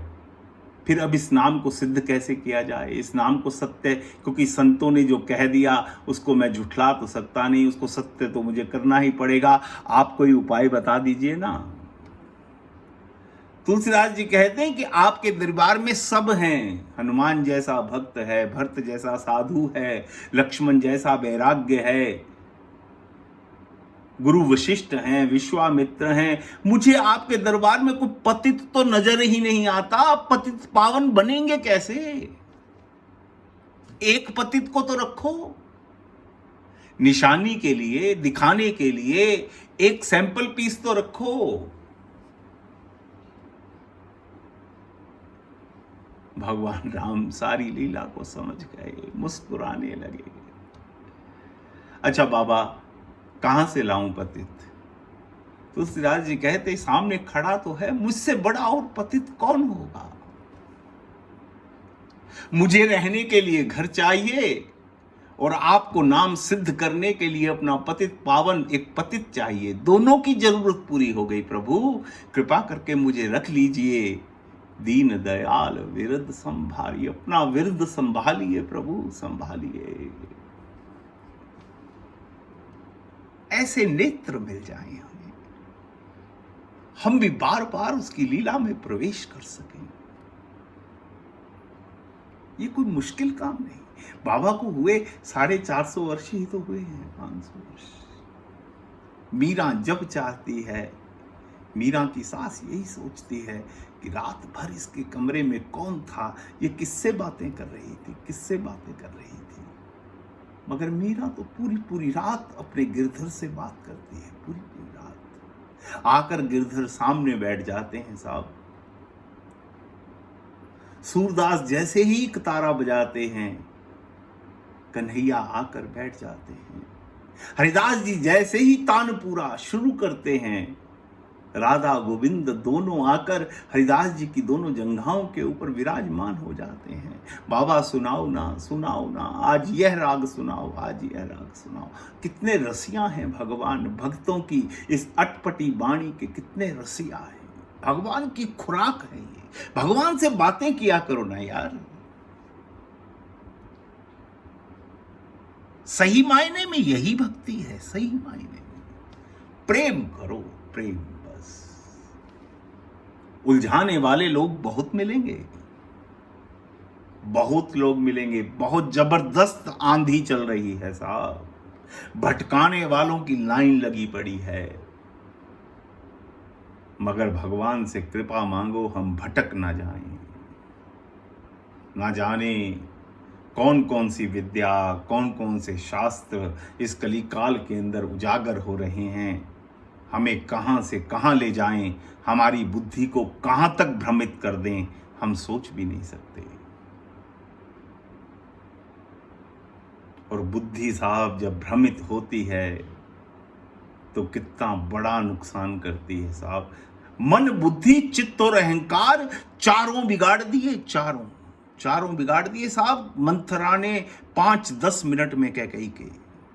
फिर अब इस नाम को सिद्ध कैसे किया जाए, इस नाम को सत्य, क्योंकि संतों ने जो कह दिया उसको मैं झुठला तो सकता नहीं, उसको सत्य तो मुझे करना ही पड़ेगा, आप कोई उपाय बता दीजिए ना। तुलसीदास जी कहते हैं कि आपके दरबार में सब हैं, हनुमान जैसा भक्त है, भरत जैसा साधु है, लक्ष्मण जैसा वैराग्य है, गुरु वशिष्ठ हैं, विश्वामित्र हैं, मुझे आपके दरबार में कोई पतित तो नजर ही नहीं आता। आप पतित पावन बनेंगे कैसे, एक पतित को तो रखो, निशानी के लिए, दिखाने के लिए एक सैंपल पीस तो रखो। भगवान राम सारी लीला को समझ गए, मुस्कुराने लगे। अच्छा बाबा कहां से लाऊं पतित। तुलसीदास जी कहते सामने खड़ा तो है, मुझसे बड़ा और पतित कौन होगा। मुझे रहने के लिए घर चाहिए और आपको नाम सिद्ध करने के लिए अपना पतित पावन एक पतित चाहिए, दोनों की जरूरत पूरी हो गई। प्रभु कृपा करके मुझे रख लीजिए, दीन दयाल विरद संभालिए, अपना विरद संभालिए प्रभु संभालिए। ऐसे नेत्र मिल जाएं हमें, हम भी बार बार उसकी लीला में प्रवेश कर सकें। ये कोई मुश्किल काम नहीं। बाबा को हुए 450 वर्ष ही तो हुए हैं, 500 वर्ष। मीरा जब चाहती है, मीरा की सास यही सोचती है कि रात भर इसके कमरे में कौन था, ये किससे बातें कर रही थी, किससे बातें कर रही थी। मगर मीरा तो पूरी पूरी रात अपने गिरधर से बात करती है, पूरी पूरी रात। आकर गिरधर सामने बैठ जाते हैं साहब। सूरदास जैसे ही एक तारा बजाते हैं, कन्हैया आकर बैठ जाते हैं। हरिदास जी जैसे ही तानपूरा शुरू करते हैं, राधा गोविंद दोनों आकर हरिदास जी की दोनों जंघाओं के ऊपर विराजमान हो जाते हैं। बाबा सुनाओ ना, सुनाओ ना, आज यह राग सुनाओ, आज यह राग सुनाओ। कितने रसिया हैं भगवान, भक्तों की इस अटपटी वाणी के कितने रसिया हैं। भगवान की खुराक है ये, भगवान से बातें किया करो ना यार। सही मायने में यही भक्ति है, सही मायने में प्रेम करो, प्रेम। बस उलझाने वाले लोग बहुत मिलेंगे, बहुत लोग मिलेंगे। बहुत जबरदस्त आंधी चल रही है साहब, भटकाने वालों की लाइन लगी पड़ी है। मगर भगवान से कृपा मांगो हम भटक ना जाएं। ना जाने कौन कौन सी विद्या, कौन कौन से शास्त्र इस कलिकाल के अंदर उजागर हो रहे हैं, हमें कहां से कहां ले जाएं, हमारी बुद्धि को कहां तक भ्रमित कर दें, हम सोच भी नहीं सकते। और बुद्धि साहब जब भ्रमित होती है तो कितना बड़ा नुकसान करती है साहब। मन, बुद्धि, चित्त और अहंकार चारों बिगाड़ दिए, चारों बिगाड़ दिए साहब मंथरा ने 5-10 मिनट में कैकेयी के।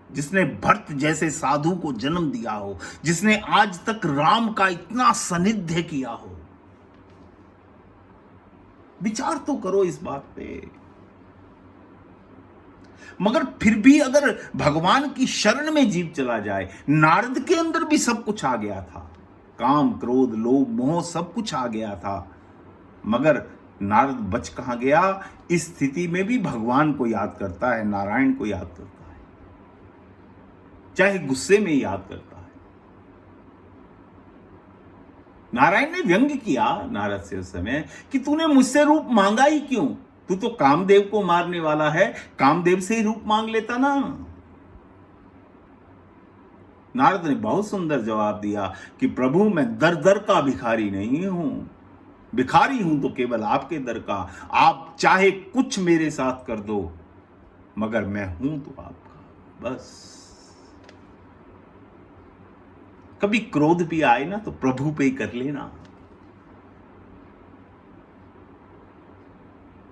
जिसने भरत जैसे साधु को जन्म दिया हो, जिसने आज तक राम का इतना सानिध्य किया हो, विचार तो करो इस बात पे। मगर फिर भी अगर भगवान की शरण में जीव चला जाए, नारद के अंदर भी सब कुछ आ गया था, काम, क्रोध, लोभ, मोह सब कुछ आ गया था, मगर नारद बच कहां गया? इस स्थिति में भी भगवान को याद करता है, नारायण को याद करता है, चाहे गुस्से में याद करता है। नारायण ने व्यंग किया नारद से उस समय कि तूने मुझसे रूप मांगा ही क्यों? तू तो कामदेव को मारने वाला है, कामदेव से ही रूप मांग लेता ना। नारद ने बहुत सुंदर जवाब दिया कि प्रभु मैं दर दर का भिखारी नहीं हूं, भिखारी हूं तो केवल आपके दर का। आप चाहे कुछ मेरे साथ कर दो, मगर मैं हूं तो आपका, बस। कभी क्रोध भी आए ना तो प्रभु पे ही कर लेना,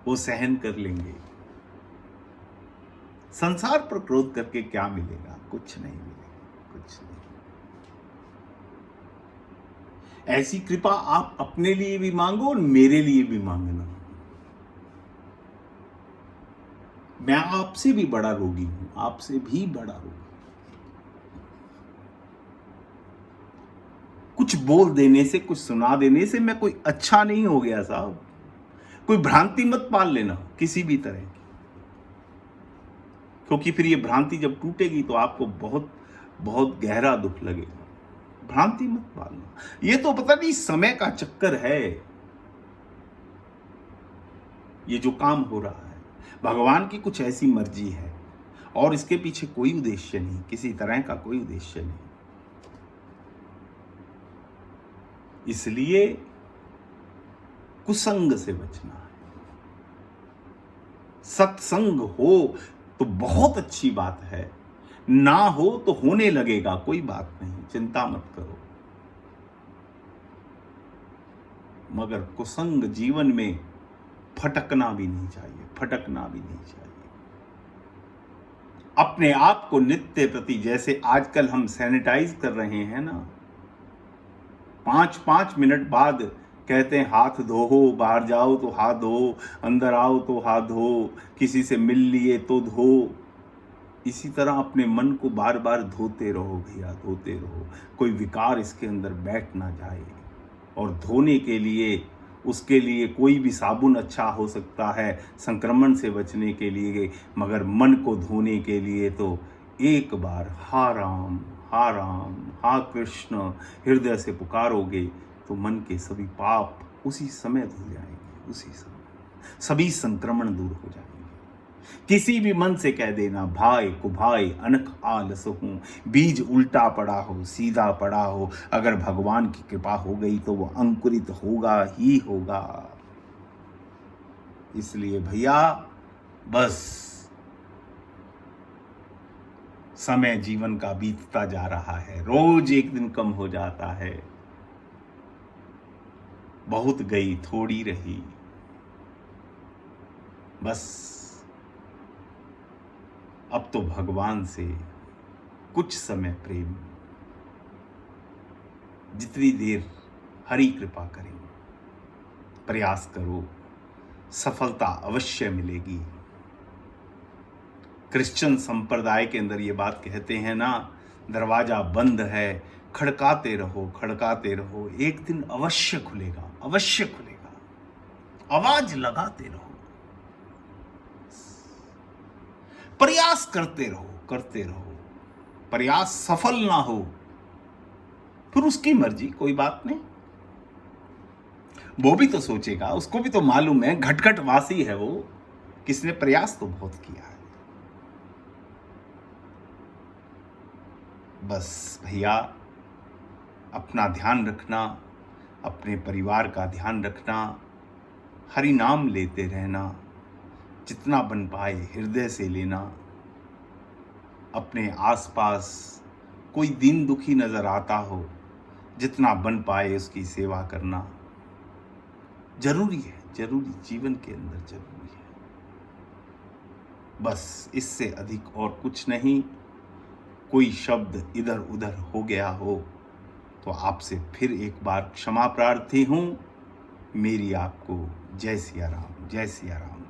वो सहन कर लेंगे। संसार पर क्रोध करके क्या मिलेगा? कुछ नहीं मिलेगा, कुछ नहीं। ऐसी कृपा आप अपने लिए भी मांगो और मेरे लिए भी मांगना। मैं आपसे भी बड़ा रोगी हूं, आपसे भी बड़ा रोगी। कुछ बोल देने से, कुछ सुना देने से मैं कोई अच्छा नहीं हो गया साहब। कोई भ्रांति मत पाल लेना किसी भी तरह की, क्योंकि फिर ये भ्रांति जब टूटेगी तो आपको बहुत बहुत गहरा दुख लगेगा। भ्रांति मत पालना। ये तो पता नहीं समय का चक्कर है, ये जो काम हो रहा है भगवान की कुछ ऐसी मर्जी है, और इसके पीछे कोई उद्देश्य नहीं, किसी तरह का कोई उद्देश्य नहीं। इसलिए कुसंग से बचना है। सत्संग हो तो बहुत अच्छी बात है, ना हो तो होने लगेगा, कोई बात नहीं, चिंता मत करो। मगर कुसंग जीवन में फटकना भी नहीं चाहिए, फटकना भी नहीं चाहिए। अपने आप को नित्य प्रति, जैसे आजकल हम सैनिटाइज कर रहे हैं ना, 5-5 मिनट बाद कहते हैं हाथ धो, बाहर जाओ तो हाथ धो, अंदर आओ तो हाथ धो, किसी से मिल लिए तो धो। इसी तरह अपने मन को बार बार धोते रहो भैया, धोते रहो। कोई विकार इसके अंदर बैठ ना जाए। और धोने के लिए, उसके लिए कोई भी साबुन अच्छा हो सकता है संक्रमण से बचने के लिए, मगर मन को धोने के लिए तो एक बार हा राम, हा राम, हा कृष्ण हृदय से पुकारोगे तो मन के सभी पाप उसी समय धुल जाएंगे, उसी समय सभी संक्रमण दूर हो जाएंगे। किसी भी मन से कह देना भाई को भाई अनख आलस हूं, बीज उल्टा पड़ा हो, सीधा पड़ा हो, अगर भगवान की कृपा हो गई तो वो अंकुरित होगा ही होगा। इसलिए भैया बस समय जीवन का बीतता जा रहा है, रोज एक दिन कम हो जाता है। बहुत गई थोड़ी रही, बस अब तो भगवान से कुछ समय प्रेम, जितनी देर हरि कृपा करें, प्रयास करो, सफलता अवश्य मिलेगी। क्रिश्चियन संप्रदाय के अंदर ये बात कहते हैं ना, दरवाजा बंद है, खड़काते रहो, खड़काते रहो, एक दिन अवश्य खुलेगा, अवश्य खुलेगा। आवाज लगाते रहो, प्रयास करते रहो, करते रहो। प्रयास सफल ना हो फिर उसकी मर्जी, कोई बात नहीं। वो भी तो सोचेगा, उसको भी तो मालूम है, घटघट वासी है वो, किसने प्रयास तो बहुत किया है। बस भैया अपना ध्यान रखना, अपने परिवार का ध्यान रखना, हरि नाम लेते रहना, जितना बन पाए हृदय से लेना, अपने आसपास कोई दीन दुखी नज़र आता हो, जितना बन पाए उसकी सेवा करना जरूरी है, जरूरी, जीवन के अंदर जरूरी है। बस इससे अधिक और कुछ नहीं। कोई शब्द इधर उधर हो गया हो तो आपसे फिर एक बार क्षमा प्रार्थी हूँ। मेरी आपको जय सिया राम, जय सिया राम।